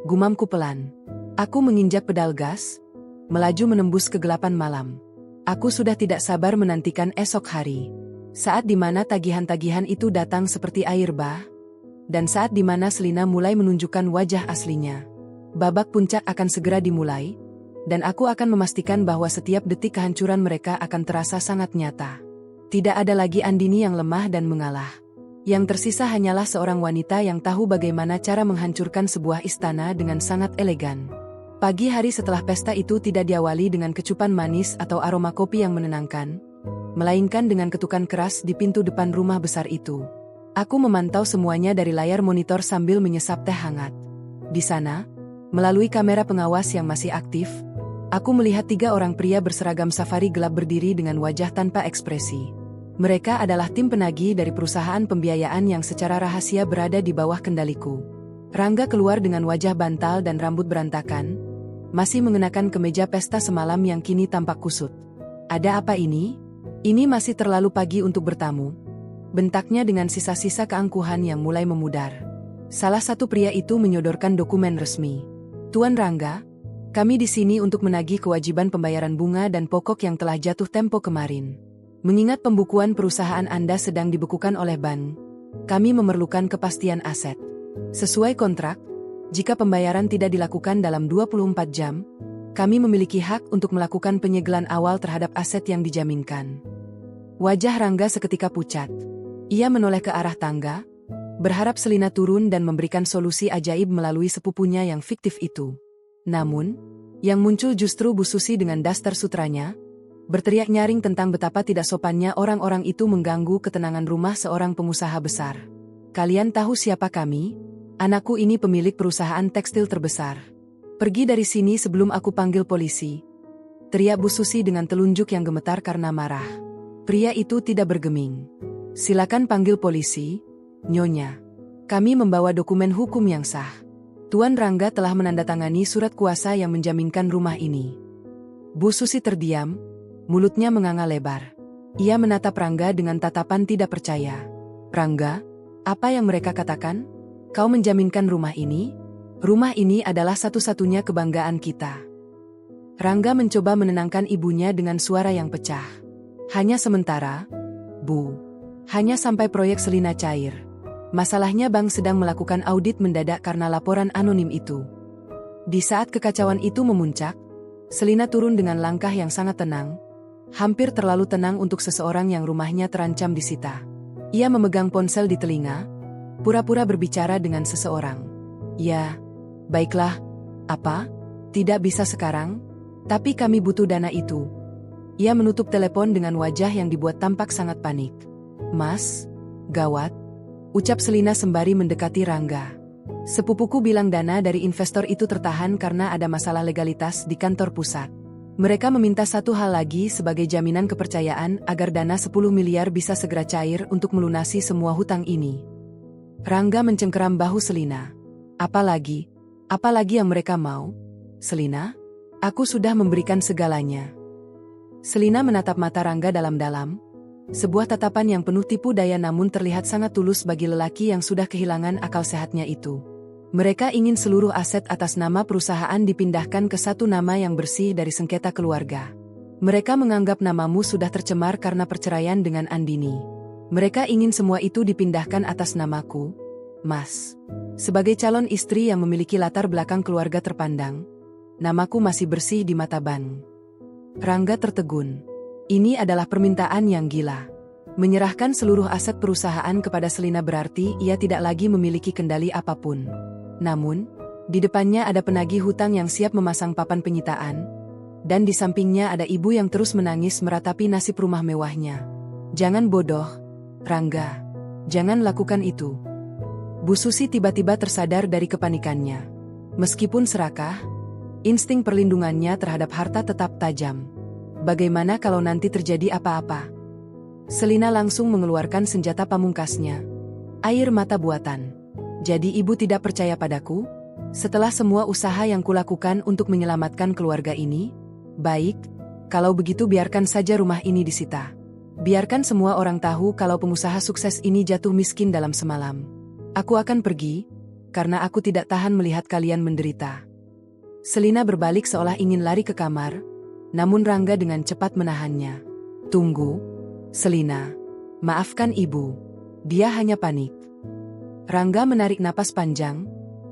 S1: gumamku pelan. Aku menginjak pedal gas, melaju menembus kegelapan malam. Aku sudah tidak sabar menantikan esok hari. Saat di mana tagihan-tagihan itu datang seperti air bah, dan saat di mana Selina mulai menunjukkan wajah aslinya. Babak puncak akan segera dimulai, dan aku akan memastikan bahwa setiap detik kehancuran mereka akan terasa sangat nyata. Tidak ada lagi Andini yang lemah dan mengalah. Yang tersisa hanyalah seorang wanita yang tahu bagaimana cara menghancurkan sebuah istana dengan sangat elegan. Pagi hari setelah pesta itu tidak diawali dengan kecupan manis atau aroma kopi yang menenangkan, melainkan dengan ketukan keras di pintu depan rumah besar itu. Aku memantau semuanya dari layar monitor sambil menyesap teh hangat. Di sana, melalui kamera pengawas yang masih aktif, aku melihat 3 orang pria berseragam safari gelap berdiri dengan wajah tanpa ekspresi. Mereka adalah tim penagih dari perusahaan pembiayaan yang secara rahasia berada di bawah kendaliku. Rangga keluar dengan wajah bantal dan rambut berantakan, masih mengenakan kemeja pesta semalam yang kini tampak kusut. Ada apa ini? Ini masih terlalu pagi untuk bertamu. Bentaknya dengan sisa-sisa keangkuhan yang mulai memudar. Salah satu pria itu menyodorkan dokumen resmi. Tuan Rangga, kami di sini untuk menagih kewajiban pembayaran bunga dan pokok yang telah jatuh tempo kemarin. Mengingat pembukuan perusahaan Anda sedang dibekukan oleh bank, kami memerlukan kepastian aset. Sesuai kontrak, jika pembayaran tidak dilakukan dalam 24 jam, kami memiliki hak untuk melakukan penyegelan awal terhadap aset yang dijaminkan. Wajah Rangga seketika pucat. Ia menoleh ke arah tangga, berharap Selina turun dan memberikan solusi ajaib melalui sepupunya yang fiktif itu. Namun, yang muncul justru Bu Susi dengan daster sutranya, berteriak nyaring tentang betapa tidak sopannya orang-orang itu mengganggu ketenangan rumah seorang pengusaha besar. Kalian tahu siapa kami? Anakku ini pemilik perusahaan tekstil terbesar. Pergi dari sini sebelum aku panggil polisi. Teriak Bu Susi dengan telunjuk yang gemetar karena marah. Pria itu tidak bergeming. Silakan panggil polisi, Nyonya. Kami membawa dokumen hukum yang sah. Tuan Rangga telah menandatangani surat kuasa yang menjaminkan rumah ini. Bu Susi terdiam, mulutnya menganga lebar. Ia menatap Rangga dengan tatapan tidak percaya. Rangga, apa yang mereka katakan? Kau menjaminkan rumah ini? Rumah ini adalah satu-satunya kebanggaan kita. Rangga mencoba menenangkan ibunya dengan suara yang pecah. Hanya sementara, Bu. Hanya sampai proyek Selina cair. Masalahnya bank sedang melakukan audit mendadak karena laporan anonim itu. Di saat kekacauan itu memuncak, Selina turun dengan langkah yang sangat tenang, hampir terlalu tenang untuk seseorang yang rumahnya terancam disita. Ia memegang ponsel di telinga, pura-pura berbicara dengan seseorang. Ya, baiklah. Apa? Tidak bisa sekarang? Tapi kami butuh dana itu. Ia menutup telepon dengan wajah yang dibuat tampak sangat panik. Mas, gawat, ucap Selina sembari mendekati Rangga. Sepupuku bilang dana dari investor itu tertahan karena ada masalah legalitas di kantor pusat. Mereka meminta satu hal lagi sebagai jaminan kepercayaan agar dana 10 miliar bisa segera cair untuk melunasi semua hutang ini. Rangga mencengkeram bahu Selina. Apalagi yang mereka mau? Selina, aku sudah memberikan segalanya. Selina menatap mata Rangga dalam-dalam. Sebuah tatapan yang penuh tipu daya namun terlihat sangat tulus bagi lelaki yang sudah kehilangan akal sehatnya itu. Mereka ingin seluruh aset atas nama perusahaan dipindahkan ke satu nama yang bersih dari sengketa keluarga. Mereka menganggap namamu sudah tercemar karena perceraian dengan Andini. Mereka ingin semua itu dipindahkan atas namaku, Mas. Sebagai calon istri yang memiliki latar belakang keluarga terpandang, namaku masih bersih di mata bank. Rangga tertegun. Ini adalah permintaan yang gila. Menyerahkan seluruh aset perusahaan kepada Selina berarti ia tidak lagi memiliki kendali apapun. Namun, di depannya ada penagih hutang yang siap memasang papan penyitaan, dan di sampingnya ada ibu yang terus menangis meratapi nasib rumah mewahnya. Jangan bodoh, Rangga. Jangan lakukan itu. Bu Susi tiba-tiba tersadar dari kepanikannya. Meskipun serakah, insting perlindungannya terhadap harta tetap tajam. Bagaimana kalau nanti terjadi apa-apa? Selina langsung mengeluarkan senjata pamungkasnya. Air mata buatan. Jadi ibu tidak percaya padaku? Setelah semua usaha yang kulakukan untuk menyelamatkan keluarga ini? Baik, kalau begitu biarkan saja rumah ini disita. Biarkan semua orang tahu kalau pengusaha sukses ini jatuh miskin dalam semalam. Aku akan pergi, karena aku tidak tahan melihat kalian menderita. Selina berbalik seolah ingin lari ke kamar, namun Rangga dengan cepat menahannya. Tunggu, Selina. Maafkan ibu. Dia hanya panik. Rangga menarik napas panjang,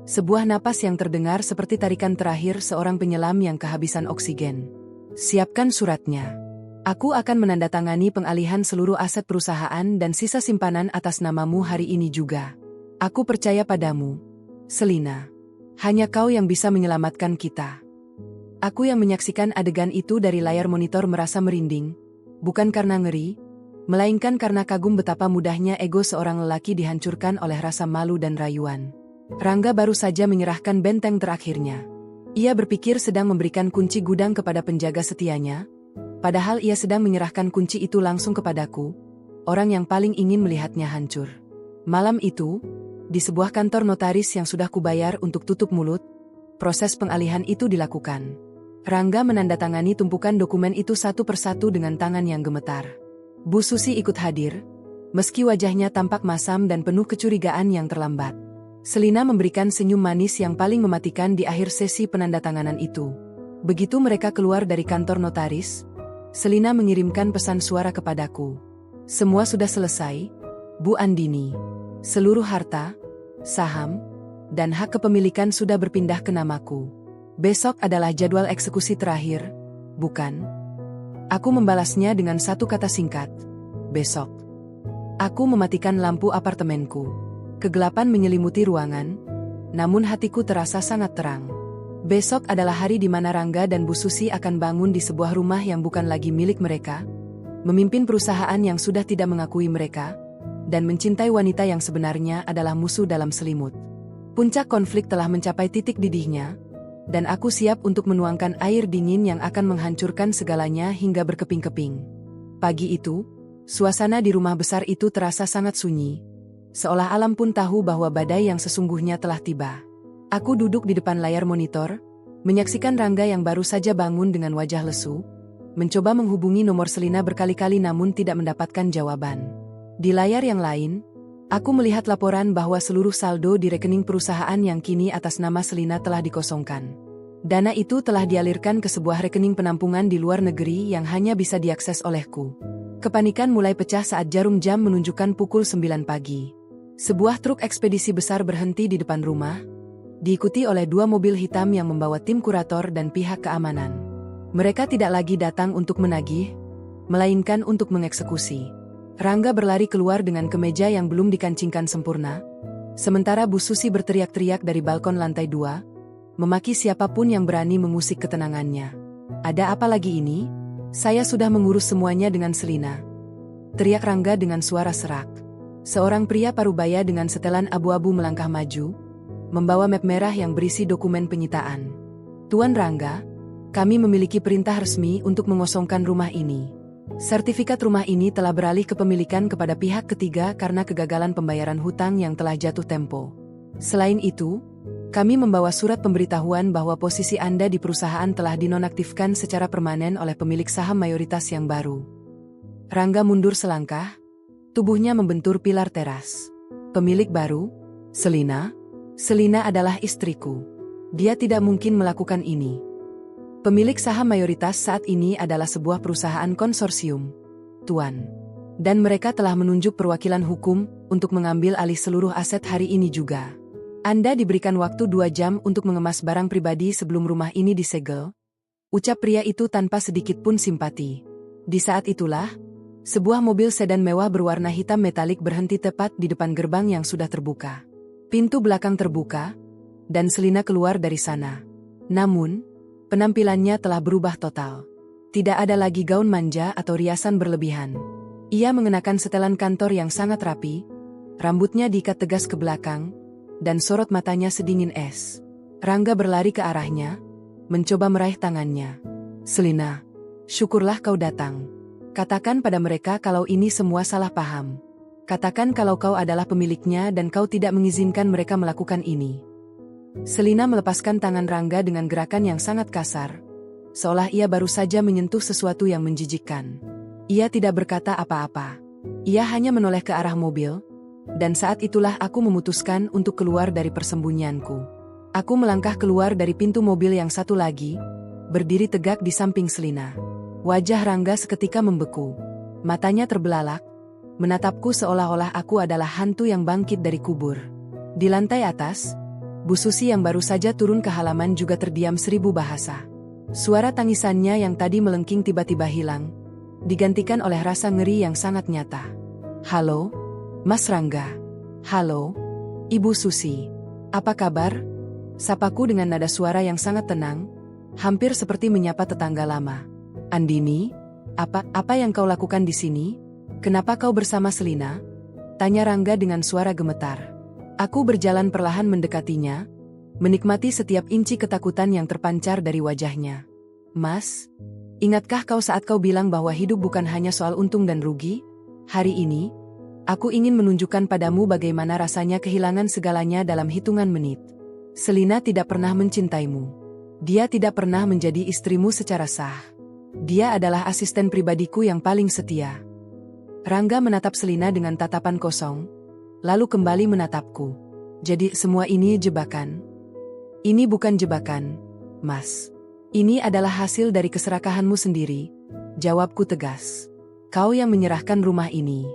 S1: sebuah napas yang terdengar seperti tarikan terakhir seorang penyelam yang kehabisan oksigen. Siapkan suratnya. Aku akan menandatangani pengalihan seluruh aset perusahaan dan sisa simpanan atas namamu hari ini juga. Aku percaya padamu, Selina. Hanya kau yang bisa menyelamatkan kita. Aku yang menyaksikan adegan itu dari layar monitor merasa merinding, bukan karena ngeri, melainkan karena kagum betapa mudahnya ego seorang lelaki dihancurkan oleh rasa malu dan rayuan. Rangga baru saja menyerahkan benteng terakhirnya. Ia berpikir sedang memberikan kunci gudang kepada penjaga setianya, padahal ia sedang menyerahkan kunci itu langsung kepadaku, orang yang paling ingin melihatnya hancur. Malam itu, di sebuah kantor notaris yang sudah kubayar untuk tutup mulut, proses pengalihan itu dilakukan. Rangga menandatangani tumpukan dokumen itu satu persatu dengan tangan yang gemetar. Bu Susi ikut hadir, meski wajahnya tampak masam dan penuh kecurigaan yang terlambat. Selina memberikan senyum manis yang paling mematikan di akhir sesi penandatanganan itu. Begitu mereka keluar dari kantor notaris, Selina mengirimkan pesan suara kepadaku. Semua sudah selesai, Bu Andini. Seluruh harta, saham, dan hak kepemilikan sudah berpindah ke namaku. Besok adalah jadwal eksekusi terakhir, bukan? Aku membalasnya dengan satu kata singkat. Besok. Aku mematikan lampu apartemenku. Kegelapan menyelimuti ruangan, namun hatiku terasa sangat terang. Besok adalah hari di mana Rangga dan Bu Susi akan bangun di sebuah rumah yang bukan lagi milik mereka, memimpin perusahaan yang sudah tidak mengakui mereka, dan mencintai wanita yang sebenarnya adalah musuh dalam selimut. Puncak konflik telah mencapai titik didihnya, dan aku siap untuk menuangkan air dingin yang akan menghancurkan segalanya hingga berkeping-keping. Pagi itu, suasana di rumah besar itu terasa sangat sunyi, seolah alam pun tahu bahwa badai yang sesungguhnya telah tiba. Aku duduk di depan layar monitor, menyaksikan Rangga yang baru saja bangun dengan wajah lesu, mencoba menghubungi nomor Selina berkali-kali namun tidak mendapatkan jawaban. Di layar yang lain, aku melihat laporan bahwa seluruh saldo di rekening perusahaan yang kini atas nama Selina telah dikosongkan. Dana itu telah dialirkan ke sebuah rekening penampungan di luar negeri yang hanya bisa diakses olehku. Kepanikan mulai pecah saat jarum jam menunjukkan pukul 9 pagi. Sebuah truk ekspedisi besar berhenti di depan rumah, diikuti oleh 2 mobil hitam yang membawa tim kurator dan pihak keamanan. Mereka tidak lagi datang untuk menagih, melainkan untuk mengeksekusi. Rangga berlari keluar dengan kemeja yang belum dikancingkan sempurna, sementara Bu Susi berteriak-teriak dari balkon lantai 2, memaki siapapun yang berani mengusik ketenangannya. Ada apa lagi ini? Saya sudah mengurus semuanya dengan Selina. Teriak Rangga dengan suara serak. Seorang pria parubaya dengan setelan abu-abu melangkah maju, membawa map merah yang berisi dokumen penyitaan. Tuan Rangga, kami memiliki perintah resmi untuk mengosongkan rumah ini. Sertifikat rumah ini telah beralih kepemilikan kepada pihak ketiga karena kegagalan pembayaran hutang yang telah jatuh tempo. Selain itu, kami membawa surat pemberitahuan bahwa posisi Anda di perusahaan telah dinonaktifkan secara permanen oleh pemilik saham mayoritas yang baru. Rangga mundur selangkah, tubuhnya membentur pilar teras. Pemilik baru? Selina? Selina adalah istriku. Dia tidak mungkin melakukan ini. Pemilik saham mayoritas saat ini adalah sebuah perusahaan konsorsium, Tuan. Dan mereka telah menunjuk perwakilan hukum untuk mengambil alih seluruh aset hari ini juga. Anda diberikan waktu 2 jam untuk mengemas barang pribadi sebelum rumah ini disegel, ucap pria itu tanpa sedikit pun simpati. Di saat itulah, sebuah mobil sedan mewah berwarna hitam metalik berhenti tepat di depan gerbang yang sudah terbuka. Pintu belakang terbuka, dan Selina keluar dari sana. Namun, penampilannya telah berubah total. Tidak ada lagi gaun manja atau riasan berlebihan. Ia mengenakan setelan kantor yang sangat rapi, rambutnya diikat tegas ke belakang, dan sorot matanya sedingin es. Rangga berlari ke arahnya, mencoba meraih tangannya. Selina, syukurlah kau datang. Katakan pada mereka kalau ini semua salah paham. Katakan kalau kau adalah pemiliknya dan kau tidak mengizinkan mereka melakukan ini. Selina melepaskan tangan Rangga dengan gerakan yang sangat kasar, seolah ia baru saja menyentuh sesuatu yang menjijikkan. Ia tidak berkata apa-apa. Ia hanya menoleh ke arah mobil, dan saat itulah aku memutuskan untuk keluar dari persembunyianku. Aku melangkah keluar dari pintu mobil yang satu lagi, berdiri tegak di samping Selina. Wajah Rangga seketika membeku. Matanya terbelalak, menatapku seolah-olah aku adalah hantu yang bangkit dari kubur. Di lantai atas, Bu Susi yang baru saja turun ke halaman juga terdiam 1000 bahasa. Suara tangisannya yang tadi melengking tiba-tiba hilang, digantikan oleh rasa ngeri yang sangat nyata. Halo, Mas Rangga. Halo, Ibu Susi. Apa kabar? Sapaku dengan nada suara yang sangat tenang, hampir seperti menyapa tetangga lama. Andini, apa yang kau lakukan di sini? Kenapa kau bersama Selina? Tanya Rangga dengan suara gemetar. Aku berjalan perlahan mendekatinya, menikmati setiap inci ketakutan yang terpancar dari wajahnya. Mas, ingatkah kau saat kau bilang bahwa hidup bukan hanya soal untung dan rugi? Hari ini, aku ingin menunjukkan padamu bagaimana rasanya kehilangan segalanya dalam hitungan menit. Selina tidak pernah mencintaimu. Dia tidak pernah menjadi istrimu secara sah. Dia adalah asisten pribadiku yang paling setia. Rangga menatap Selina dengan tatapan kosong, lalu kembali menatapku. Jadi semua ini jebakan? Ini bukan jebakan, Mas. Ini adalah hasil dari keserakahanmu sendiri, jawabku tegas. Kau yang menyerahkan rumah ini.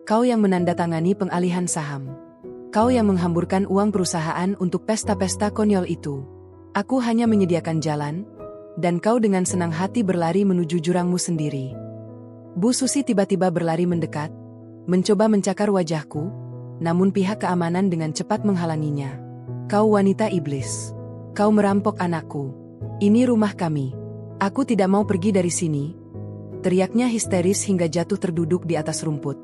S1: Kau yang menandatangani pengalihan saham. Kau yang menghamburkan uang perusahaan untuk pesta-pesta konyol itu. Aku hanya menyediakan jalan, dan kau dengan senang hati berlari menuju jurangmu sendiri. Bu Susi tiba-tiba berlari mendekat, mencoba mencakar wajahku, namun pihak keamanan dengan cepat menghalanginya. Kau wanita iblis. Kau merampok anakku. Ini rumah kami. Aku tidak mau pergi dari sini. Teriaknya histeris hingga jatuh terduduk di atas rumput.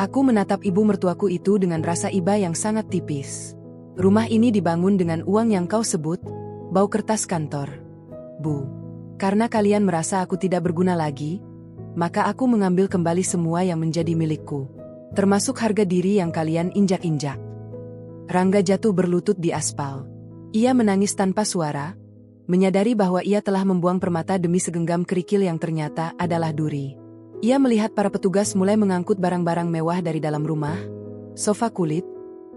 S1: Aku menatap ibu mertuaku itu dengan rasa iba yang sangat tipis. Rumah ini dibangun dengan uang yang kau sebut, bau kertas kantor. Bu, karena kalian merasa aku tidak berguna lagi, maka aku mengambil kembali semua yang menjadi milikku, termasuk harga diri yang kalian injak-injak. Rangga jatuh berlutut di aspal. Ia menangis tanpa suara, menyadari bahwa ia telah membuang permata demi segenggam kerikil yang ternyata adalah duri. Ia melihat para petugas mulai mengangkut barang-barang mewah dari dalam rumah, sofa kulit,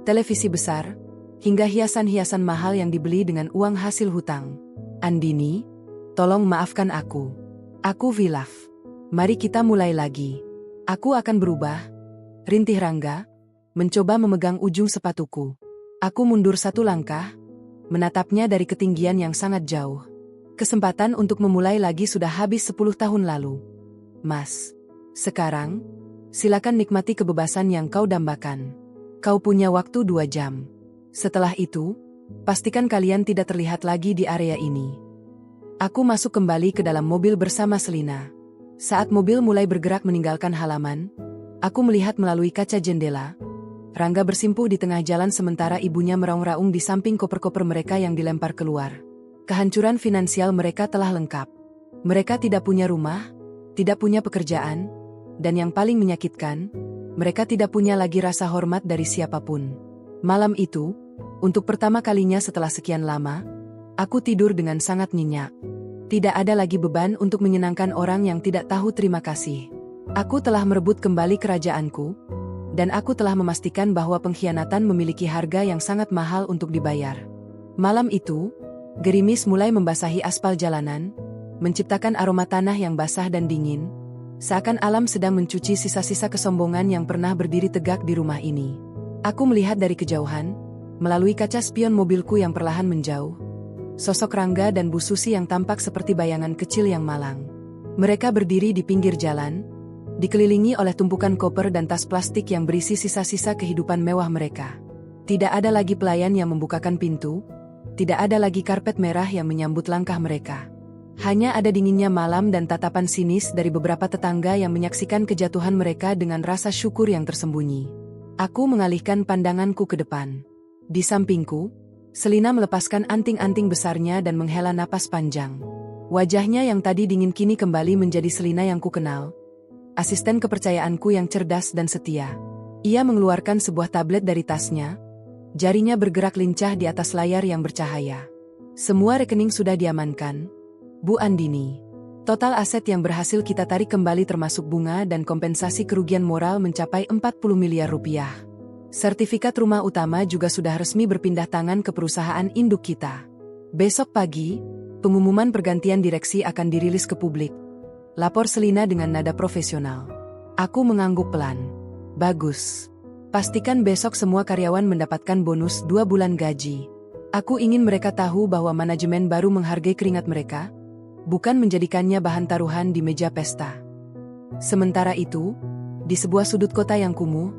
S1: televisi besar, hingga hiasan-hiasan mahal yang dibeli dengan uang hasil hutang. Andini, tolong maafkan aku. Aku hilaf. Mari kita mulai lagi. Aku akan berubah. Rintih Rangga, mencoba memegang ujung sepatuku. Aku mundur satu langkah, menatapnya dari ketinggian yang sangat jauh. Kesempatan untuk memulai lagi sudah habis 10 tahun lalu. Mas, sekarang, silakan nikmati kebebasan yang kau dambakan. Kau punya waktu 2 jam. Setelah itu, pastikan kalian tidak terlihat lagi di area ini. Aku masuk kembali ke dalam mobil bersama Selina. Saat mobil mulai bergerak meninggalkan halaman, aku melihat melalui kaca jendela. Rangga bersimpuh di tengah jalan sementara ibunya meraung-raung di samping koper-koper mereka yang dilempar keluar. Kehancuran finansial mereka telah lengkap. Mereka tidak punya rumah, tidak punya pekerjaan, dan yang paling menyakitkan, mereka tidak punya lagi rasa hormat dari siapapun. Malam itu, untuk pertama kalinya setelah sekian lama, aku tidur dengan sangat nyenyak. Tidak ada lagi beban untuk menyenangkan orang yang tidak tahu terima kasih. Aku telah merebut kembali kerajaanku, dan aku telah memastikan bahwa pengkhianatan memiliki harga yang sangat mahal untuk dibayar. Malam itu, gerimis mulai membasahi aspal jalanan, menciptakan aroma tanah yang basah dan dingin, seakan alam sedang mencuci sisa-sisa kesombongan yang pernah berdiri tegak di rumah ini. Aku melihat dari kejauhan, melalui kaca spion mobilku yang perlahan menjauh, sosok Rangga dan Bu Susi yang tampak seperti bayangan kecil yang malang. Mereka berdiri di pinggir jalan, dikelilingi oleh tumpukan koper dan tas plastik yang berisi sisa-sisa kehidupan mewah mereka. Tidak ada lagi pelayan yang membukakan pintu, tidak ada lagi karpet merah yang menyambut langkah mereka. Hanya ada dinginnya malam dan tatapan sinis dari beberapa tetangga yang menyaksikan kejatuhan mereka dengan rasa syukur yang tersembunyi. Aku mengalihkan pandanganku ke depan. Di sampingku, Selina melepaskan anting-anting besarnya dan menghela napas panjang. Wajahnya yang tadi dingin kini kembali menjadi Selina yang kukenal, asisten kepercayaanku yang cerdas dan setia. Ia mengeluarkan sebuah tablet dari tasnya, jarinya bergerak lincah di atas layar yang bercahaya. Semua rekening sudah diamankan, Bu Andini. Total aset yang berhasil kita tarik kembali termasuk bunga dan kompensasi kerugian moral mencapai 40 miliar rupiah. Sertifikat rumah utama juga sudah resmi berpindah tangan ke perusahaan induk kita. Besok pagi, pengumuman pergantian direksi akan dirilis ke publik. Lapor Selina dengan nada profesional. Aku mengangguk pelan. Bagus. Pastikan besok semua karyawan mendapatkan bonus 2 bulan gaji. Aku ingin mereka tahu bahwa manajemen baru menghargai keringat mereka, bukan menjadikannya bahan taruhan di meja pesta. Sementara itu, di sebuah sudut kota yang kumuh,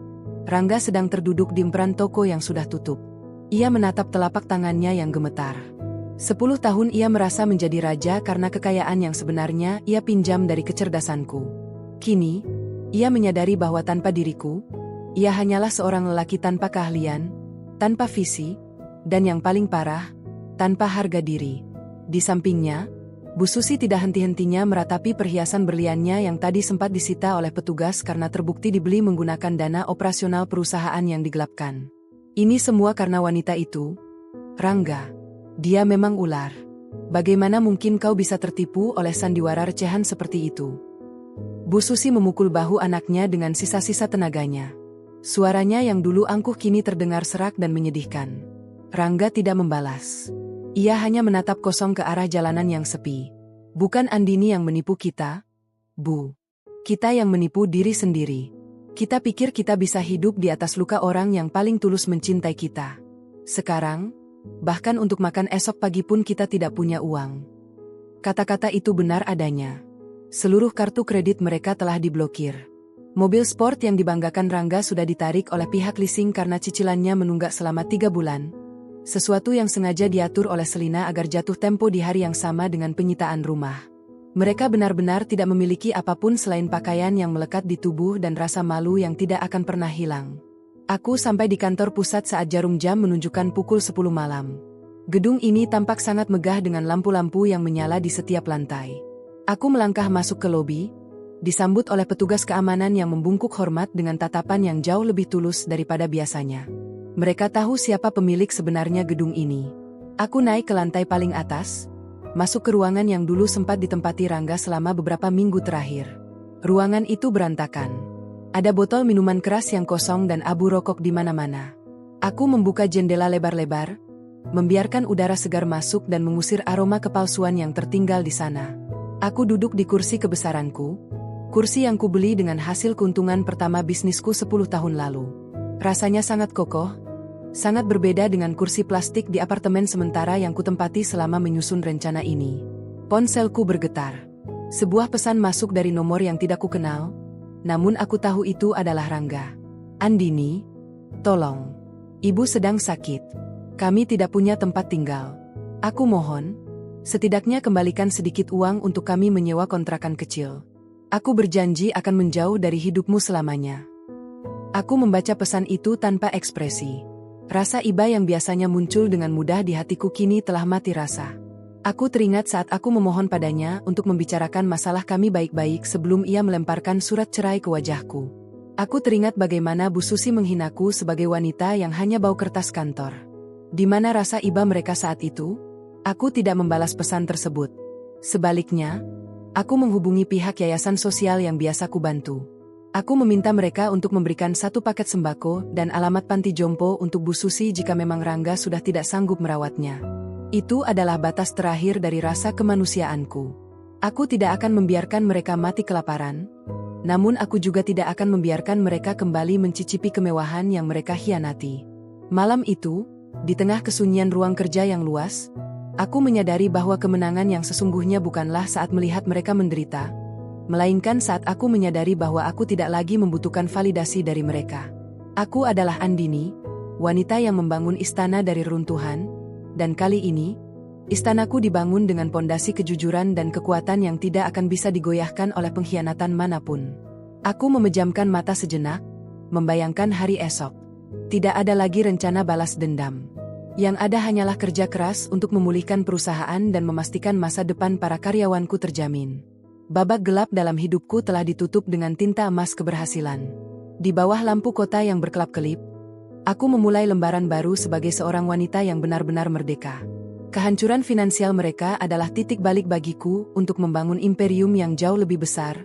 S1: Rangga sedang terduduk di emperan toko yang sudah tutup. Ia menatap telapak tangannya yang gemetar. 10 tahun ia merasa menjadi raja karena kekayaan yang sebenarnya ia pinjam dari kecerdasanku. Kini, ia menyadari bahwa tanpa diriku, ia hanyalah seorang lelaki tanpa keahlian, tanpa visi, dan yang paling parah, tanpa harga diri. Di sampingnya, Bu Susi tidak henti-hentinya meratapi perhiasan berliannya yang tadi sempat disita oleh petugas karena terbukti dibeli menggunakan dana operasional perusahaan yang digelapkan. Ini semua karena wanita itu, Rangga. Dia memang ular. Bagaimana mungkin kau bisa tertipu oleh sandiwara recehan seperti itu? Bu Susi memukul bahu anaknya dengan sisa-sisa tenaganya. Suaranya yang dulu angkuh kini terdengar serak dan menyedihkan. Rangga tidak membalas. Ia hanya menatap kosong ke arah jalanan yang sepi. Bukan Andini yang menipu kita, Bu. Kita yang menipu diri sendiri. Kita pikir kita bisa hidup di atas luka orang yang paling tulus mencintai kita. Sekarang, bahkan untuk makan esok pagi pun kita tidak punya uang. Kata-kata itu benar adanya. Seluruh kartu kredit mereka telah diblokir. Mobil sport yang dibanggakan Rangga sudah ditarik oleh pihak leasing karena cicilannya menunggak selama 3 bulan. Sesuatu yang sengaja diatur oleh Selina agar jatuh tempo di hari yang sama dengan penyitaan rumah. Mereka benar-benar tidak memiliki apapun selain pakaian yang melekat di tubuh dan rasa malu yang tidak akan pernah hilang. Aku sampai di kantor pusat saat jarum jam menunjukkan pukul 10 malam. Gedung ini tampak sangat megah dengan lampu-lampu yang menyala di setiap lantai. Aku melangkah masuk ke lobi, disambut oleh petugas keamanan yang membungkuk hormat dengan tatapan yang jauh lebih tulus daripada biasanya. Mereka tahu siapa pemilik sebenarnya gedung ini. Aku naik ke lantai paling atas, masuk ke ruangan yang dulu sempat ditempati Rangga selama beberapa minggu terakhir. Ruangan itu berantakan. Ada botol minuman keras yang kosong dan abu rokok di mana-mana. Aku membuka jendela lebar-lebar, membiarkan udara segar masuk dan mengusir aroma kepalsuan yang tertinggal di sana. Aku duduk di kursi kebesaranku, kursi yang kubeli dengan hasil keuntungan pertama bisnisku 10 tahun lalu. Rasanya sangat kokoh, sangat berbeda dengan kursi plastik di apartemen sementara yang kutempati selama menyusun rencana ini. Ponselku bergetar. Sebuah pesan masuk dari nomor yang tidak kukenal, namun aku tahu itu adalah Rangga. Andini, tolong. Ibu sedang sakit. Kami tidak punya tempat tinggal. Aku mohon, setidaknya kembalikan sedikit uang untuk kami menyewa kontrakan kecil. Aku berjanji akan menjauh dari hidupmu selamanya. Aku membaca pesan itu tanpa ekspresi. Rasa iba yang biasanya muncul dengan mudah di hatiku kini telah mati rasa. Aku teringat saat aku memohon padanya untuk membicarakan masalah kami baik-baik sebelum ia melemparkan surat cerai ke wajahku. Aku teringat bagaimana Bu Susi menghinaku sebagai wanita yang hanya bau kertas kantor. Di mana rasa iba mereka saat itu? Aku tidak membalas pesan tersebut. Sebaliknya, aku menghubungi pihak yayasan sosial yang biasa kubantu. Aku meminta mereka untuk memberikan 1 paket sembako dan alamat panti jompo untuk Bu Susi jika memang Rangga sudah tidak sanggup merawatnya. Itu adalah batas terakhir dari rasa kemanusiaanku. Aku tidak akan membiarkan mereka mati kelaparan, namun aku juga tidak akan membiarkan mereka kembali mencicipi kemewahan yang mereka hianati. Malam itu, di tengah kesunyian ruang kerja yang luas, aku menyadari bahwa kemenangan yang sesungguhnya bukanlah saat melihat mereka menderita, melainkan saat aku menyadari bahwa aku tidak lagi membutuhkan validasi dari mereka. Aku adalah Andini, wanita yang membangun istana dari runtuhan, dan kali ini, istanaku dibangun dengan pondasi kejujuran dan kekuatan yang tidak akan bisa digoyahkan oleh pengkhianatan manapun. Aku memejamkan mata sejenak, membayangkan hari esok. Tidak ada lagi rencana balas dendam. Yang ada hanyalah kerja keras untuk memulihkan perusahaan dan memastikan masa depan para karyawanku terjamin. Babak gelap dalam hidupku telah ditutup dengan tinta emas keberhasilan. Di bawah lampu kota yang berkelap-kelip, aku memulai lembaran baru sebagai seorang wanita yang benar-benar merdeka. Kehancuran finansial mereka adalah titik balik bagiku untuk membangun imperium yang jauh lebih besar,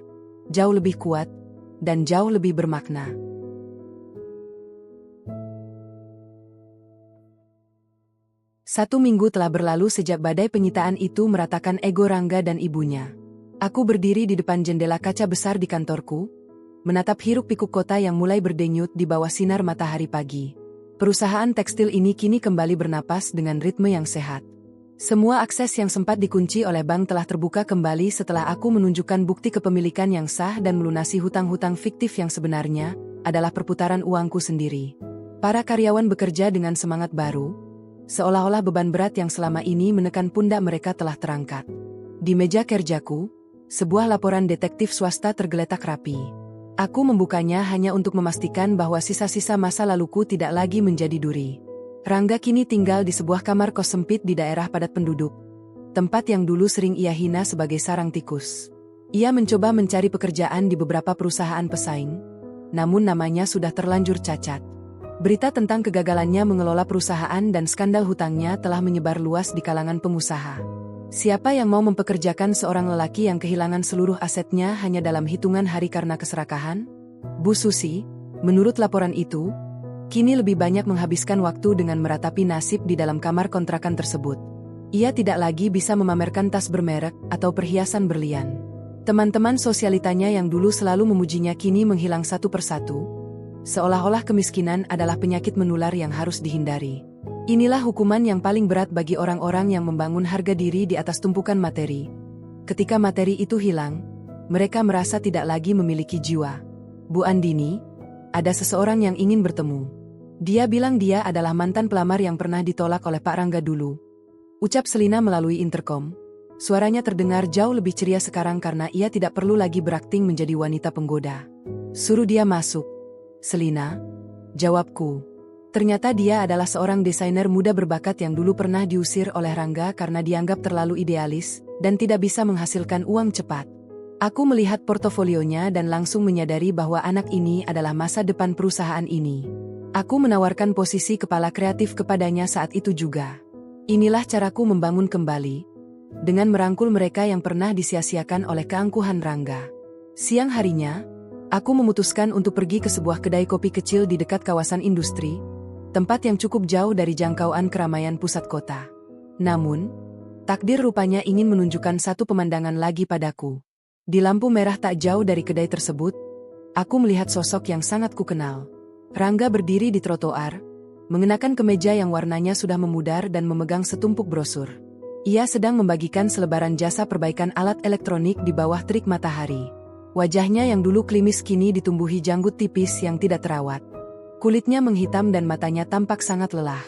S1: jauh lebih kuat, dan jauh lebih bermakna. Satu minggu telah berlalu sejak badai penyitaan itu meratakan ego Rangga dan ibunya. Aku berdiri di depan jendela kaca besar di kantorku, menatap hiruk-pikuk kota yang mulai berdenyut di bawah sinar matahari pagi. Perusahaan tekstil ini kini kembali bernapas dengan ritme yang sehat. Semua akses yang sempat dikunci oleh bank telah terbuka kembali setelah aku menunjukkan bukti kepemilikan yang sah dan melunasi hutang-hutang fiktif yang sebenarnya adalah perputaran uangku sendiri. Para karyawan bekerja dengan semangat baru, seolah-olah beban berat yang selama ini menekan pundak mereka telah terangkat. Di meja kerjaku, sebuah laporan detektif swasta tergeletak rapi. Aku membukanya hanya untuk memastikan bahwa sisa-sisa masa laluku tidak lagi menjadi duri. Rangga kini tinggal di sebuah kamar kos sempit di daerah padat penduduk, tempat yang dulu sering ia hina sebagai sarang tikus. Ia mencoba mencari pekerjaan di beberapa perusahaan pesaing, namun namanya sudah terlanjur cacat. Berita tentang kegagalannya mengelola perusahaan dan skandal hutangnya telah menyebar luas di kalangan pengusaha. Siapa yang mau mempekerjakan seorang lelaki yang kehilangan seluruh asetnya hanya dalam hitungan hari karena keserakahan? Bu Susi, menurut laporan itu, kini lebih banyak menghabiskan waktu dengan meratapi nasib di dalam kamar kontrakan tersebut. Ia tidak lagi bisa memamerkan tas bermerek atau perhiasan berlian. Teman-teman sosialitanya yang dulu selalu memujinya kini menghilang satu persatu, seolah-olah kemiskinan adalah penyakit menular yang harus dihindari. Inilah hukuman yang paling berat bagi orang-orang yang membangun harga diri di atas tumpukan materi. Ketika materi itu hilang, mereka merasa tidak lagi memiliki jiwa. Bu Andini, ada seseorang yang ingin bertemu. Dia bilang dia adalah mantan pelamar yang pernah ditolak oleh Pak Rangga dulu. Ucap Selina melalui interkom. Suaranya terdengar jauh lebih ceria sekarang karena ia tidak perlu lagi berakting menjadi wanita penggoda. Suruh dia masuk. Selina, jawabku. Ternyata dia adalah seorang desainer muda berbakat yang dulu pernah diusir oleh Rangga karena dianggap terlalu idealis dan tidak bisa menghasilkan uang cepat. Aku melihat portofolionya dan langsung menyadari bahwa anak ini adalah masa depan perusahaan ini. Aku menawarkan posisi kepala kreatif kepadanya saat itu juga. Inilah caraku membangun kembali, dengan merangkul mereka yang pernah disia-siakan oleh keangkuhan Rangga. Siang harinya, aku memutuskan untuk pergi ke sebuah kedai kopi kecil di dekat kawasan industri, tempat yang cukup jauh dari jangkauan keramaian pusat kota. Namun, takdir rupanya ingin menunjukkan satu pemandangan lagi padaku. Di lampu merah tak jauh dari kedai tersebut, aku melihat sosok yang sangat kukenal. Rangga berdiri di trotoar, mengenakan kemeja yang warnanya sudah memudar dan memegang setumpuk brosur. Ia sedang membagikan selebaran jasa perbaikan alat elektronik di bawah terik matahari. Wajahnya yang dulu klimis kini ditumbuhi janggut tipis yang tidak terawat. Kulitnya menghitam dan matanya tampak sangat lelah.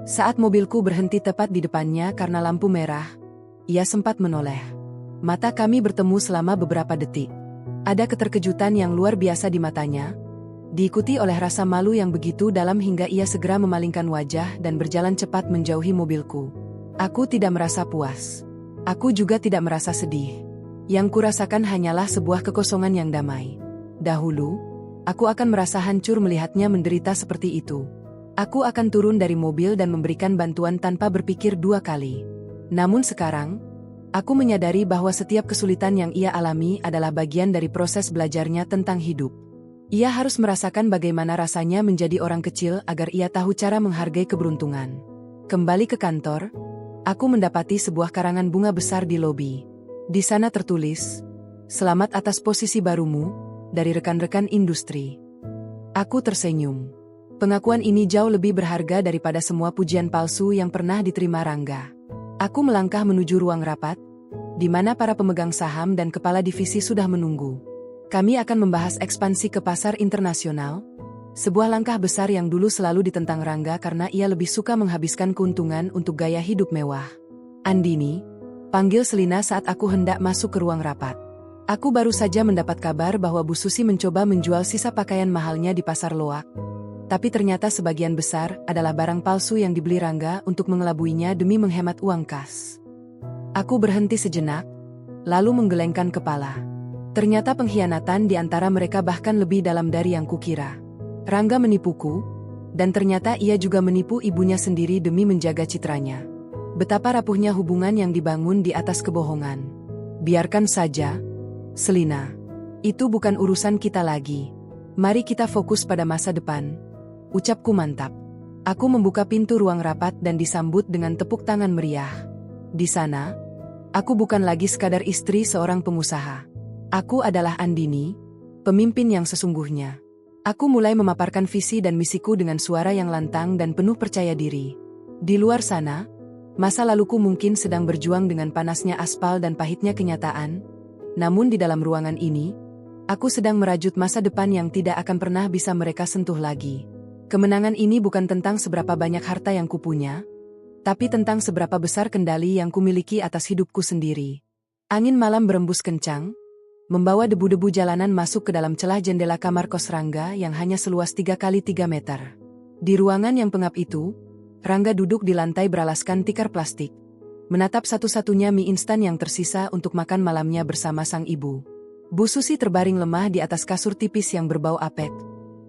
S1: Saat mobilku berhenti tepat di depannya karena lampu merah, ia sempat menoleh. Mata kami bertemu selama beberapa detik. Ada keterkejutan yang luar biasa di matanya, diikuti oleh rasa malu yang begitu dalam hingga ia segera memalingkan wajah dan berjalan cepat menjauhi mobilku. Aku tidak merasa puas. Aku juga tidak merasa sedih. Yang kurasakan hanyalah sebuah kekosongan yang damai. Dahulu, aku akan merasa hancur melihatnya menderita seperti itu. Aku akan turun dari mobil dan memberikan bantuan tanpa berpikir dua kali. Namun sekarang, aku menyadari bahwa setiap kesulitan yang ia alami adalah bagian dari proses belajarnya tentang hidup. Ia harus merasakan bagaimana rasanya menjadi orang kecil agar ia tahu cara menghargai keberuntungan. Kembali ke kantor, aku mendapati sebuah karangan bunga besar di lobi. Di sana tertulis, "Selamat atas posisi barumu," dari rekan-rekan industri. Aku tersenyum. Pengakuan ini jauh lebih berharga daripada semua pujian palsu yang pernah diterima Rangga. Aku melangkah menuju ruang rapat, di mana para pemegang saham dan kepala divisi sudah menunggu. Kami akan membahas ekspansi ke pasar internasional, sebuah langkah besar yang dulu selalu ditentang Rangga karena ia lebih suka menghabiskan keuntungan untuk gaya hidup mewah. Andini, panggil Selina saat aku hendak masuk ke ruang rapat. Aku baru saja mendapat kabar bahwa Bu Susi mencoba menjual sisa pakaian mahalnya di pasar Loak, tapi ternyata sebagian besar adalah barang palsu yang dibeli Rangga untuk mengelabuinya demi menghemat uang kas. Aku berhenti sejenak, lalu menggelengkan kepala. Ternyata pengkhianatan di antara mereka bahkan lebih dalam dari yang kukira. Rangga menipuku, dan ternyata ia juga menipu ibunya sendiri demi menjaga citranya. Betapa rapuhnya hubungan yang dibangun di atas kebohongan. Biarkan saja, Selina. Itu bukan urusan kita lagi. Mari kita fokus pada masa depan. Ucapku mantap. Aku membuka pintu ruang rapat dan disambut dengan tepuk tangan meriah. Di sana, aku bukan lagi sekadar istri seorang pengusaha. Aku adalah Andini, pemimpin yang sesungguhnya. Aku mulai memaparkan visi dan misiku dengan suara yang lantang dan penuh percaya diri. Di luar sana, Masa laluku mungkin sedang berjuang dengan panasnya aspal dan pahitnya kenyataan, namun di dalam ruangan ini, aku sedang merajut masa depan yang tidak akan pernah bisa mereka sentuh lagi. Kemenangan ini bukan tentang seberapa banyak harta yang kupunya, tapi tentang seberapa besar kendali yang kumiliki atas hidupku sendiri. Angin malam berembus kencang, membawa debu-debu jalanan masuk ke dalam celah jendela kamar kos Rangga yang hanya seluas 3 kali 3 meter. Di ruangan yang pengap itu, Rangga duduk di lantai beralaskan tikar plastik, menatap satu-satunya mie instan yang tersisa untuk makan malamnya bersama sang ibu. Bu Susi terbaring lemah di atas kasur tipis yang berbau apek.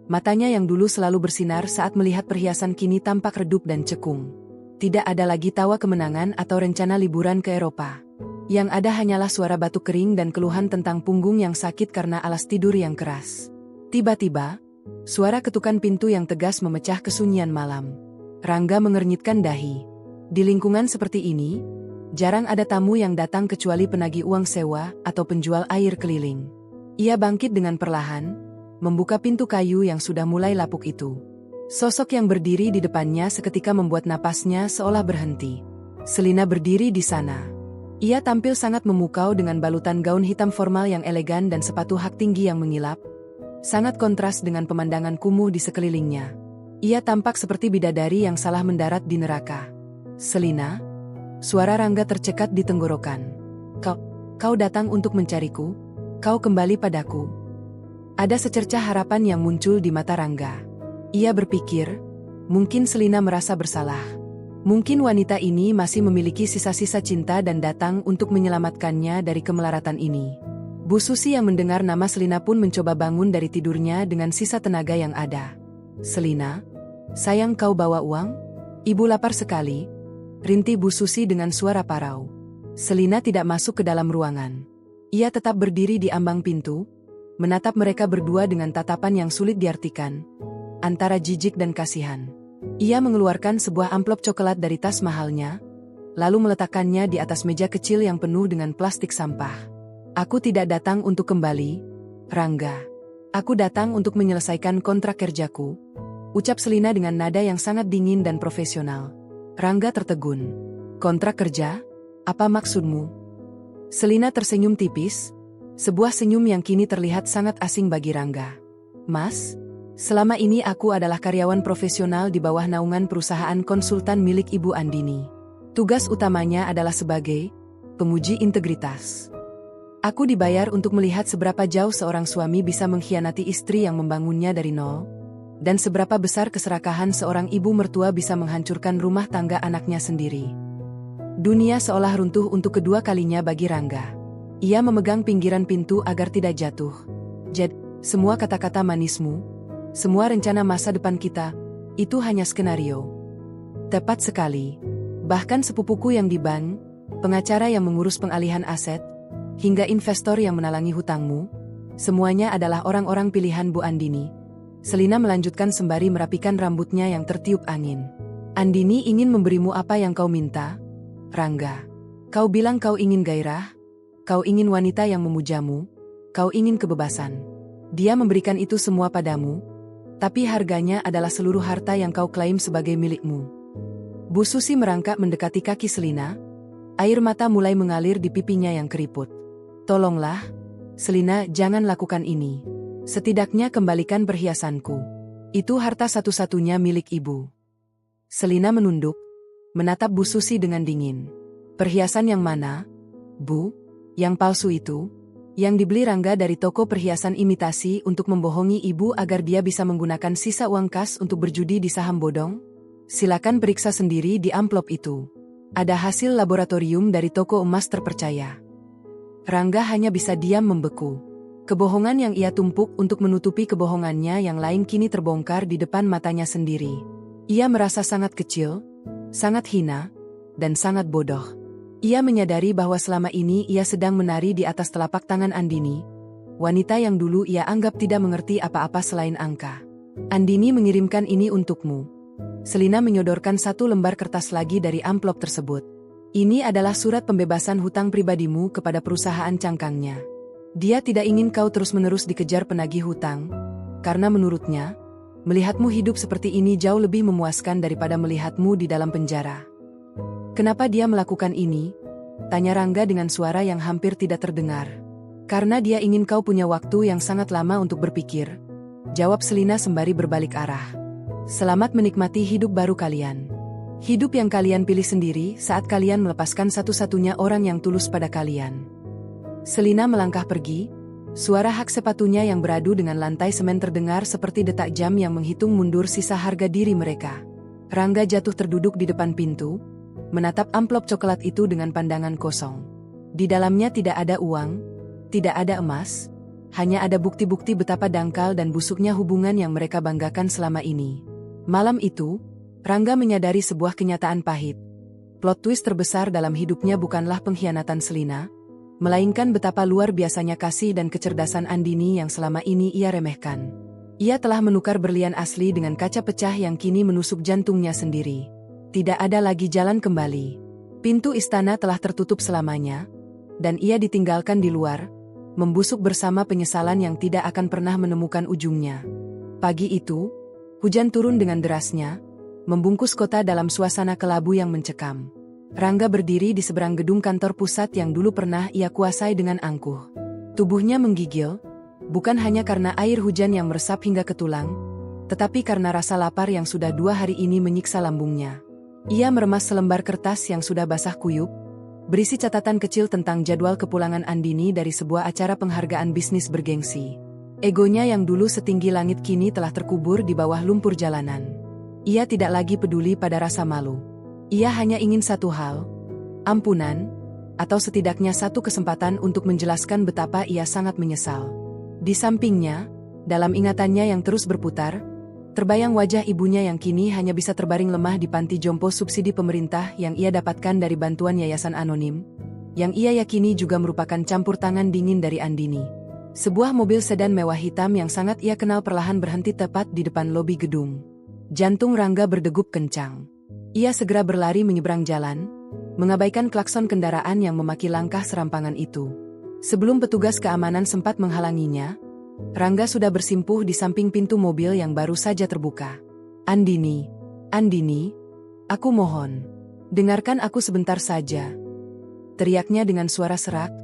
S1: Matanya yang dulu selalu bersinar saat melihat perhiasan kini tampak redup dan cekung. Tidak ada lagi tawa kemenangan atau rencana liburan ke Eropa. Yang ada hanyalah suara batuk kering dan keluhan tentang punggung yang sakit karena alas tidur yang keras. Tiba-tiba, suara ketukan pintu yang tegas memecah kesunyian malam. Rangga mengernyitkan dahi. Di lingkungan seperti ini, jarang ada tamu yang datang kecuali penagih uang sewa atau penjual air keliling. Ia bangkit dengan perlahan, membuka pintu kayu yang sudah mulai lapuk itu. Sosok yang berdiri di depannya seketika membuat napasnya seolah berhenti. Selina berdiri di sana. Ia tampil sangat memukau dengan balutan gaun hitam formal yang elegan dan sepatu hak tinggi yang mengilap. Sangat kontras dengan pemandangan kumuh di sekelilingnya. Ia tampak seperti bidadari yang salah mendarat di neraka. Selina, suara Rangga tercekat di tenggorokan. Kau datang untuk mencariku? Kau kembali padaku? Ada secercah harapan yang muncul di mata Rangga. Ia berpikir, mungkin Selina merasa bersalah. Mungkin wanita ini masih memiliki sisa-sisa cinta dan datang untuk menyelamatkannya dari kemelaratan ini. Bu Susi yang mendengar nama Selina pun mencoba bangun dari tidurnya dengan sisa tenaga yang ada. Selina, sayang kau bawa uang? Ibu lapar sekali, rintih Bu Susi dengan suara parau. Selina tidak masuk ke dalam ruangan. Ia tetap berdiri di ambang pintu, menatap mereka berdua dengan tatapan yang sulit diartikan, antara jijik dan kasihan. Ia mengeluarkan sebuah amplop coklat dari tas mahalnya, lalu meletakkannya di atas meja kecil yang penuh dengan plastik sampah. Aku tidak datang untuk kembali, Rangga. Aku datang untuk menyelesaikan kontrak kerjaku, ucap Selina dengan nada yang sangat dingin dan profesional. Rangga tertegun. Kontrak kerja? Apa maksudmu? Selina tersenyum tipis, sebuah senyum yang kini terlihat sangat asing bagi Rangga. Mas, selama ini aku adalah karyawan profesional di bawah naungan perusahaan konsultan milik Ibu Andini. Tugas utamanya adalah sebagai penguji integritas. Aku dibayar untuk melihat seberapa jauh seorang suami bisa mengkhianati istri yang membangunnya dari nol, dan seberapa besar keserakahan seorang ibu mertua bisa menghancurkan rumah tangga anaknya sendiri. Dunia seolah runtuh untuk kedua kalinya bagi Rangga. Ia memegang pinggiran pintu agar tidak jatuh. Jadi, semua kata-kata manismu, semua rencana masa depan kita, itu hanya skenario. Tepat sekali. Bahkan sepupuku yang di bank, pengacara yang mengurus pengalihan aset, hingga investor yang menalangi hutangmu, semuanya adalah orang-orang pilihan Bu Andini. Selina melanjutkan sembari merapikan rambutnya yang tertiup angin. Andini ingin memberimu apa yang kau minta, Rangga. Kau bilang kau ingin gairah, kau ingin wanita yang memujamu, kau ingin kebebasan. Dia memberikan itu semua padamu, tapi harganya adalah seluruh harta yang kau klaim sebagai milikmu. Bu Susi merangkak mendekati kaki Selina, air mata mulai mengalir di pipinya yang keriput. Tolonglah, Selina, jangan lakukan ini. Setidaknya kembalikan perhiasanku. Itu harta satu-satunya milik ibu. Selina menunduk, menatap Bu Susi dengan dingin. Perhiasan yang mana, Bu? Yang palsu itu? Yang dibeli Rangga dari toko perhiasan imitasi untuk membohongi ibu agar dia bisa menggunakan sisa uang kas untuk berjudi di saham bodong? Silakan periksa sendiri di amplop itu. Ada hasil laboratorium dari toko emas terpercaya. Rangga hanya bisa diam membeku. Kebohongan yang ia tumpuk untuk menutupi kebohongannya yang lain kini terbongkar di depan matanya sendiri. Ia merasa sangat kecil, sangat hina, dan sangat bodoh. Ia menyadari bahwa selama ini ia sedang menari di atas telapak tangan Andini, wanita yang dulu ia anggap tidak mengerti apa-apa selain angka. Andini mengirimkan ini untukmu. Selina menyodorkan satu lembar kertas lagi dari amplop tersebut. Ini adalah surat pembebasan hutang pribadimu kepada perusahaan cangkangnya. Dia tidak ingin kau terus-menerus dikejar penagih hutang, karena menurutnya, melihatmu hidup seperti ini jauh lebih memuaskan daripada melihatmu di dalam penjara. Kenapa dia melakukan ini? Tanya Rangga dengan suara yang hampir tidak terdengar. Karena dia ingin kau punya waktu yang sangat lama untuk berpikir. Jawab Selina sembari berbalik arah. Selamat menikmati hidup baru kalian. Hidup yang kalian pilih sendiri saat kalian melepaskan satu-satunya orang yang tulus pada kalian. Selina melangkah pergi. Suara hak sepatunya yang beradu dengan lantai semen terdengar seperti detak jam yang menghitung mundur sisa harga diri mereka. Rangga jatuh terduduk di depan pintu, menatap amplop coklat itu dengan pandangan kosong. Di dalamnya tidak ada uang, tidak ada emas, hanya ada bukti-bukti betapa dangkal dan busuknya hubungan yang mereka banggakan selama ini. Malam itu, Rangga menyadari sebuah kenyataan pahit. Plot twist terbesar dalam hidupnya bukanlah pengkhianatan Selina, melainkan betapa luar biasanya kasih dan kecerdasan Andini yang selama ini ia remehkan. Ia telah menukar berlian asli dengan kaca pecah yang kini menusuk jantungnya sendiri. Tidak ada lagi jalan kembali. Pintu istana telah tertutup selamanya, dan ia ditinggalkan di luar, membusuk bersama penyesalan yang tidak akan pernah menemukan ujungnya. Pagi itu, hujan turun dengan derasnya, membungkus kota dalam suasana kelabu yang mencekam. Rangga berdiri di seberang gedung kantor pusat yang dulu pernah ia kuasai dengan angkuh. Tubuhnya menggigil, bukan hanya karena air hujan yang meresap hingga ke tulang, tetapi karena rasa lapar yang sudah 2 hari ini menyiksa lambungnya. Ia meremas selembar kertas yang sudah basah kuyup, berisi catatan kecil tentang jadwal kepulangan Andini dari sebuah acara penghargaan bisnis bergengsi. Egonya yang dulu setinggi langit kini telah terkubur di bawah lumpur jalanan. Ia tidak lagi peduli pada rasa malu. Ia hanya ingin satu hal, ampunan, atau setidaknya satu kesempatan untuk menjelaskan betapa ia sangat menyesal. Di sampingnya, dalam ingatannya yang terus berputar, terbayang wajah ibunya yang kini hanya bisa terbaring lemah di panti jompo subsidi pemerintah yang ia dapatkan dari bantuan yayasan anonim, yang ia yakini juga merupakan campur tangan dingin dari Andini. Sebuah mobil sedan mewah hitam yang sangat ia kenal perlahan berhenti tepat di depan lobi gedung. Jantung Rangga berdegup kencang. Ia segera berlari menyeberang jalan, mengabaikan klakson kendaraan yang memaki langkah serampangan itu. Sebelum petugas keamanan sempat menghalanginya, Rangga sudah bersimpuh di samping pintu mobil yang baru saja terbuka. Andini, Andini, aku mohon, dengarkan aku sebentar saja. Teriaknya dengan suara serak,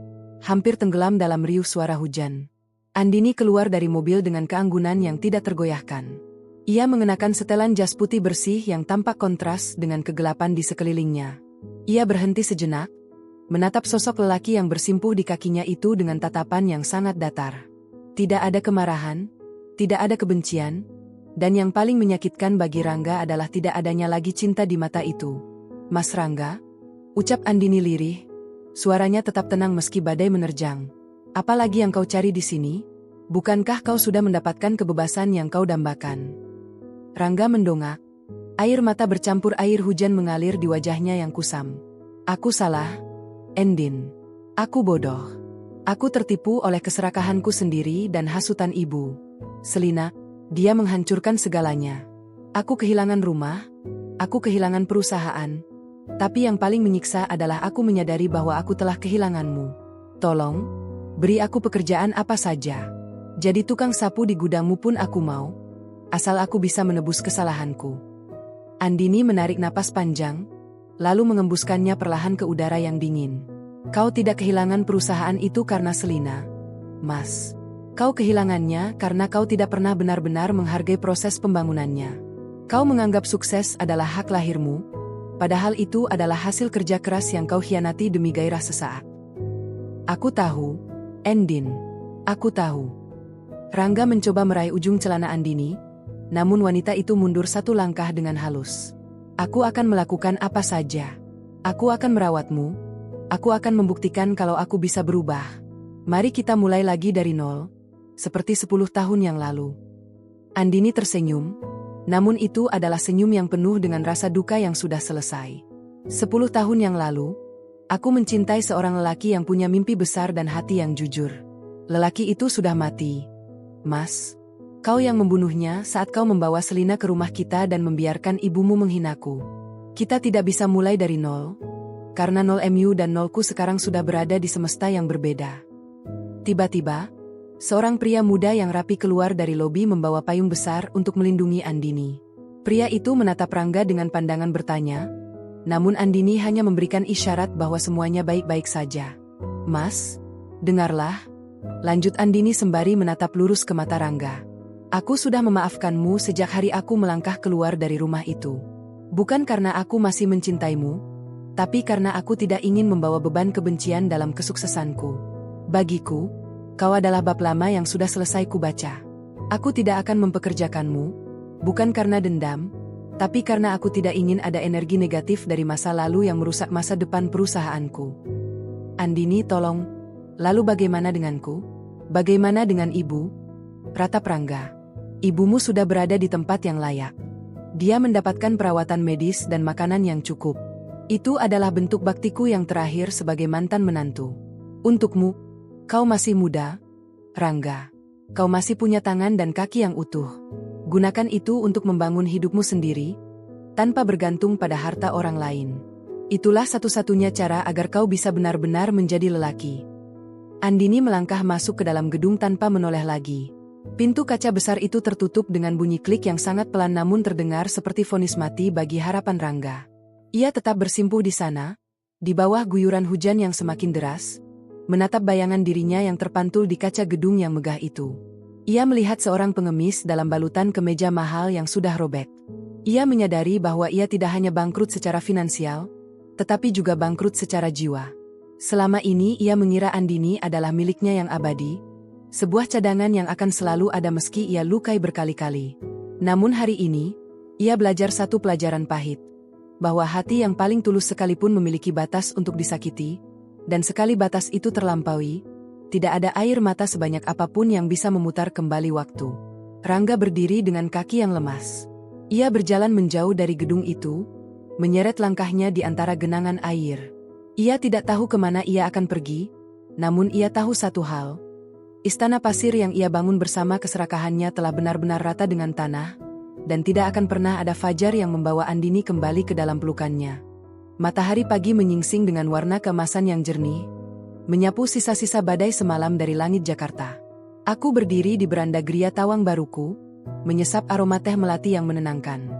S1: hampir tenggelam dalam riuh suara hujan. Andini keluar dari mobil dengan keanggunan yang tidak tergoyahkan. Ia mengenakan setelan jas putih bersih yang tampak kontras dengan kegelapan di sekelilingnya. Ia berhenti sejenak, menatap sosok lelaki yang bersimpuh di kakinya itu dengan tatapan yang sangat datar. Tidak ada kemarahan, tidak ada kebencian, dan yang paling menyakitkan bagi Rangga adalah tidak adanya lagi cinta di mata itu. Mas Rangga, ucap Andini lirih, suaranya tetap tenang meski badai menerjang. Apalagi yang kau cari di sini? Bukankah kau sudah mendapatkan kebebasan yang kau dambakan? Rangga mendongak. Air mata bercampur air hujan mengalir di wajahnya yang kusam. Aku salah, Endin. Aku bodoh. Aku tertipu oleh keserakahanku sendiri dan hasutan ibu. Selina, dia menghancurkan segalanya. Aku kehilangan rumah, aku kehilangan perusahaan. Tapi yang paling menyiksa adalah aku menyadari bahwa aku telah kehilanganmu. Tolong, beri aku pekerjaan apa saja. Jadi tukang sapu di gudangmu pun aku mau. Asal aku bisa menebus kesalahanku. Andini menarik napas panjang, lalu mengembuskannya perlahan ke udara yang dingin. Kau tidak kehilangan perusahaan itu karena Selina, Mas. Kau kehilangannya karena kau tidak pernah benar-benar menghargai proses pembangunannya. Kau menganggap sukses adalah hak lahirmu, padahal itu adalah hasil kerja keras yang kau khianati demi gairah sesaat. Aku tahu, Endin. Aku tahu. Rangga mencoba meraih ujung celana Andini, namun wanita itu mundur satu langkah dengan halus. Aku akan melakukan apa saja. Aku akan merawatmu. Aku akan membuktikan kalau aku bisa berubah. Mari kita mulai lagi dari nol, seperti 10 tahun yang lalu. Andini tersenyum, namun itu adalah senyum yang penuh dengan rasa duka yang sudah selesai. 10 tahun yang lalu, aku mencintai seorang lelaki yang punya mimpi besar dan hati yang jujur. Lelaki itu sudah mati. Mas, kau yang membunuhnya saat kau membawa Selina ke rumah kita dan membiarkan ibumu menghinaku. Kita tidak bisa mulai dari nol, karena nol MU dan nolku sekarang sudah berada di semesta yang berbeda. Tiba-tiba, seorang pria muda yang rapi keluar dari lobi membawa payung besar untuk melindungi Andini. Pria itu menatap Rangga dengan pandangan bertanya, Namun Andini hanya memberikan isyarat bahwa semuanya baik-baik saja. Mas, dengarlah, lanjut Andini sembari menatap lurus ke mata Rangga. Aku sudah memaafkanmu sejak hari aku melangkah keluar dari rumah itu. Bukan karena aku masih mencintaimu, tapi karena aku tidak ingin membawa beban kebencian dalam kesuksesanku. Bagiku, kau adalah bab lama yang sudah selesai kubaca. Aku tidak akan mempekerjakanmu, bukan karena dendam, tapi karena aku tidak ingin ada energi negatif dari masa lalu yang merusak masa depan perusahaanku. Andini, tolong. Lalu bagaimana denganku? Bagaimana dengan ibu? Ratap Rangga. Ibumu sudah berada di tempat yang layak. Dia mendapatkan perawatan medis dan makanan yang cukup. Itu adalah bentuk baktiku yang terakhir sebagai mantan menantu. Untukmu, kau masih muda, Rangga. Kau masih punya tangan dan kaki yang utuh. Gunakan itu untuk membangun hidupmu sendiri, tanpa bergantung pada harta orang lain. Itulah satu-satunya cara agar kau bisa benar-benar menjadi lelaki. Andini melangkah masuk ke dalam gedung tanpa menoleh lagi. Pintu kaca besar itu tertutup dengan bunyi klik yang sangat pelan namun terdengar seperti vonis mati bagi harapan Rangga. Ia tetap bersimpuh di sana, di bawah guyuran hujan yang semakin deras, menatap bayangan dirinya yang terpantul di kaca gedung yang megah itu. Ia melihat seorang pengemis dalam balutan kemeja mahal yang sudah robek. Ia menyadari bahwa ia tidak hanya bangkrut secara finansial, tetapi juga bangkrut secara jiwa. Selama ini ia mengira Andini adalah miliknya yang abadi, sebuah cadangan yang akan selalu ada meski ia lukai berkali-kali. Namun hari ini, ia belajar satu pelajaran pahit, bahwa hati yang paling tulus sekalipun memiliki batas untuk disakiti, dan sekali batas itu terlampaui, tidak ada air mata sebanyak apapun yang bisa memutar kembali waktu. Rangga berdiri dengan kaki yang lemas. Ia berjalan menjauh dari gedung itu, menyeret langkahnya di antara genangan air. Ia tidak tahu kemana ia akan pergi, namun ia tahu satu hal. Istana pasir yang ia bangun bersama keserakahannya telah benar-benar rata dengan tanah, dan tidak akan pernah ada fajar yang membawa Andini kembali ke dalam pelukannya. Matahari pagi menyingsing dengan warna keemasan yang jernih, menyapu sisa-sisa badai semalam dari langit Jakarta. Aku berdiri di beranda Gria Tawang Baruku, menyesap aroma teh melati yang menenangkan.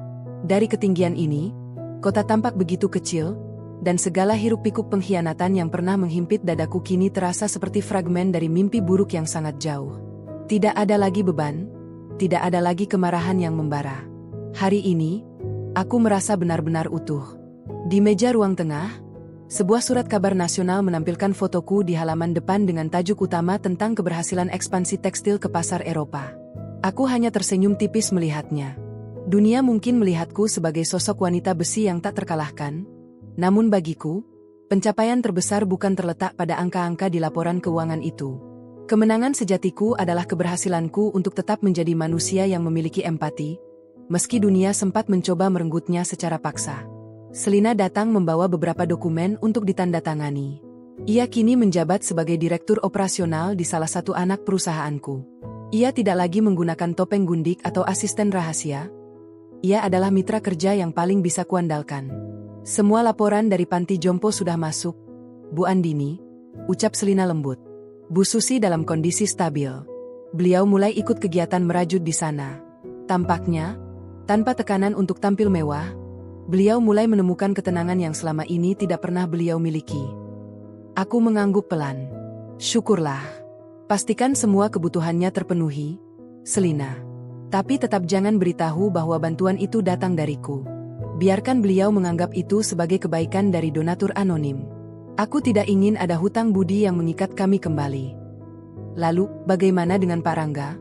S1: Dari ketinggian ini, kota tampak begitu kecil, dan segala hiruk-pikuk pengkhianatan yang pernah menghimpit dadaku kini terasa seperti fragmen dari mimpi buruk yang sangat jauh. Tidak ada lagi beban, tidak ada lagi kemarahan yang membara. Hari ini, aku merasa benar-benar utuh. Di meja ruang tengah, sebuah surat kabar nasional menampilkan fotoku di halaman depan dengan tajuk utama tentang keberhasilan ekspansi tekstil ke pasar Eropa. Aku hanya tersenyum tipis melihatnya. Dunia mungkin melihatku sebagai sosok wanita besi yang tak terkalahkan, namun bagiku, pencapaian terbesar bukan terletak pada angka-angka di laporan keuangan itu. Kemenangan sejatiku adalah keberhasilanku untuk tetap menjadi manusia yang memiliki empati, meski dunia sempat mencoba merenggutnya secara paksa. Selina datang membawa beberapa dokumen untuk ditandatangani. Ia kini menjabat sebagai direktur operasional di salah satu anak perusahaanku. Ia tidak lagi menggunakan topeng gundik atau asisten rahasia. Ia adalah mitra kerja yang paling bisa kuandalkan. Semua laporan dari panti jompo sudah masuk, Bu Andini, ucap Selina lembut. Bu Susi dalam kondisi stabil. Beliau mulai ikut kegiatan merajut di sana. Tampaknya, tanpa tekanan untuk tampil mewah, beliau mulai menemukan ketenangan yang selama ini tidak pernah beliau miliki. Aku mengangguk pelan. Syukurlah. Pastikan semua kebutuhannya terpenuhi, Selina. Tapi tetap jangan beritahu bahwa bantuan itu datang dariku. Biarkan beliau menganggap itu sebagai kebaikan dari donatur anonim. Aku tidak ingin ada hutang budi yang mengikat kami kembali. Lalu, bagaimana dengan Pak Rangga?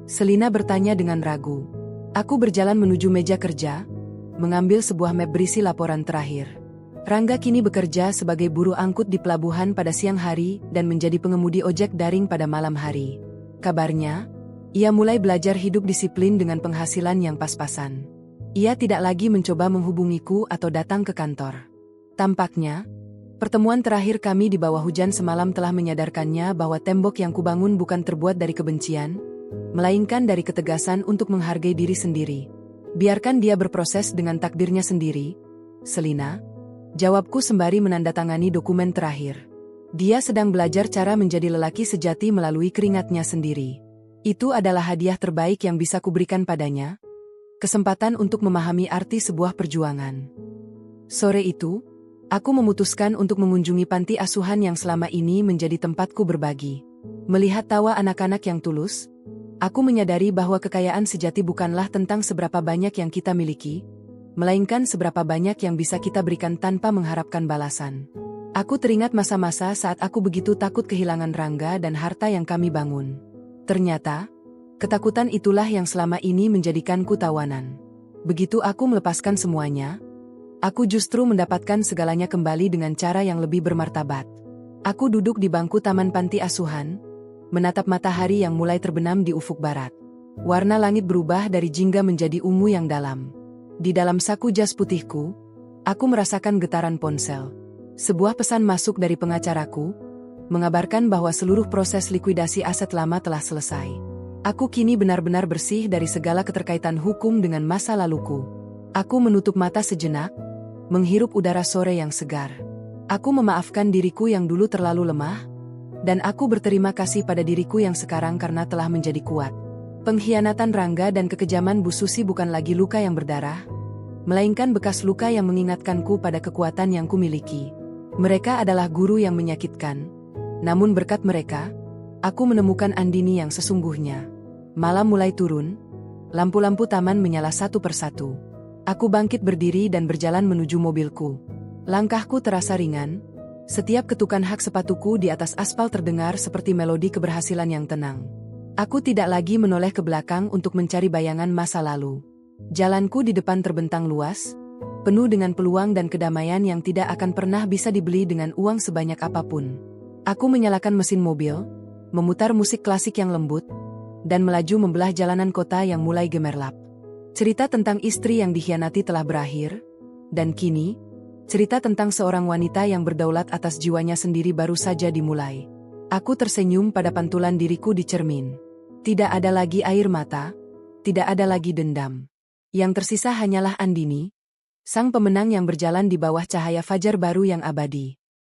S1: Selina bertanya dengan ragu. Aku berjalan menuju meja kerja, mengambil sebuah map berisi laporan terakhir. Rangga kini bekerja sebagai buruh angkut di pelabuhan pada siang hari dan menjadi pengemudi ojek daring pada malam hari. Kabarnya, ia mulai belajar hidup disiplin dengan penghasilan yang pas-pasan. Ia tidak lagi mencoba menghubungiku atau datang ke kantor. Tampaknya, pertemuan terakhir kami di bawah hujan semalam telah menyadarkannya bahwa tembok yang kubangun bukan terbuat dari kebencian, melainkan dari ketegasan untuk menghargai diri sendiri. Biarkan dia berproses dengan takdirnya sendiri, Selina. Jawabku sembari menandatangani dokumen terakhir. Dia sedang belajar cara menjadi lelaki sejati melalui keringatnya sendiri. Itu adalah hadiah terbaik yang bisa kuberikan padanya. Kesempatan untuk memahami arti sebuah perjuangan. Sore itu, aku memutuskan untuk mengunjungi panti asuhan yang selama ini menjadi tempatku berbagi. Melihat tawa anak-anak yang tulus, aku menyadari bahwa kekayaan sejati bukanlah tentang seberapa banyak yang kita miliki, melainkan seberapa banyak yang bisa kita berikan tanpa mengharapkan balasan. Aku teringat masa-masa saat aku begitu takut kehilangan Rangga dan harta yang kami bangun. Ternyata, ketakutan itulah yang selama ini menjadikanku tawanan. Begitu aku melepaskan semuanya, aku justru mendapatkan segalanya kembali dengan cara yang lebih bermartabat. Aku duduk di bangku taman panti asuhan, menatap matahari yang mulai terbenam di ufuk barat. Warna langit berubah dari jingga menjadi ungu yang dalam. Di dalam saku jas putihku, aku merasakan getaran ponsel. Sebuah pesan masuk dari pengacaraku, mengabarkan bahwa seluruh proses likuidasi aset lama telah selesai. Aku kini benar-benar bersih dari segala keterkaitan hukum dengan masa laluku. Aku menutup mata sejenak, menghirup udara sore yang segar. Aku memaafkan diriku yang dulu terlalu lemah, dan aku berterima kasih pada diriku yang sekarang karena telah menjadi kuat. Pengkhianatan Rangga dan kekejaman Bu Susi bukan lagi luka yang berdarah, melainkan bekas luka yang mengingatkanku pada kekuatan yang kumiliki. Mereka adalah guru yang menyakitkan, namun berkat mereka, aku menemukan Andini yang sesungguhnya. Malam mulai turun, lampu-lampu taman menyala satu persatu. Aku bangkit berdiri dan berjalan menuju mobilku. Langkahku terasa ringan, setiap ketukan hak sepatuku di atas aspal terdengar seperti melodi keberhasilan yang tenang. Aku tidak lagi menoleh ke belakang untuk mencari bayangan masa lalu. Jalanku di depan terbentang luas, penuh dengan peluang dan kedamaian yang tidak akan pernah bisa dibeli dengan uang sebanyak apapun. Aku menyalakan mesin mobil, memutar musik klasik yang lembut, dan melaju membelah jalanan kota yang mulai gemerlap. Cerita tentang istri yang dikhianati telah berakhir, dan kini, cerita tentang seorang wanita yang berdaulat atas jiwanya sendiri baru saja dimulai. Aku tersenyum pada pantulan diriku di cermin. Tidak ada lagi air mata, tidak ada lagi dendam. Yang tersisa hanyalah Andini, sang pemenang yang berjalan di bawah cahaya fajar baru yang abadi.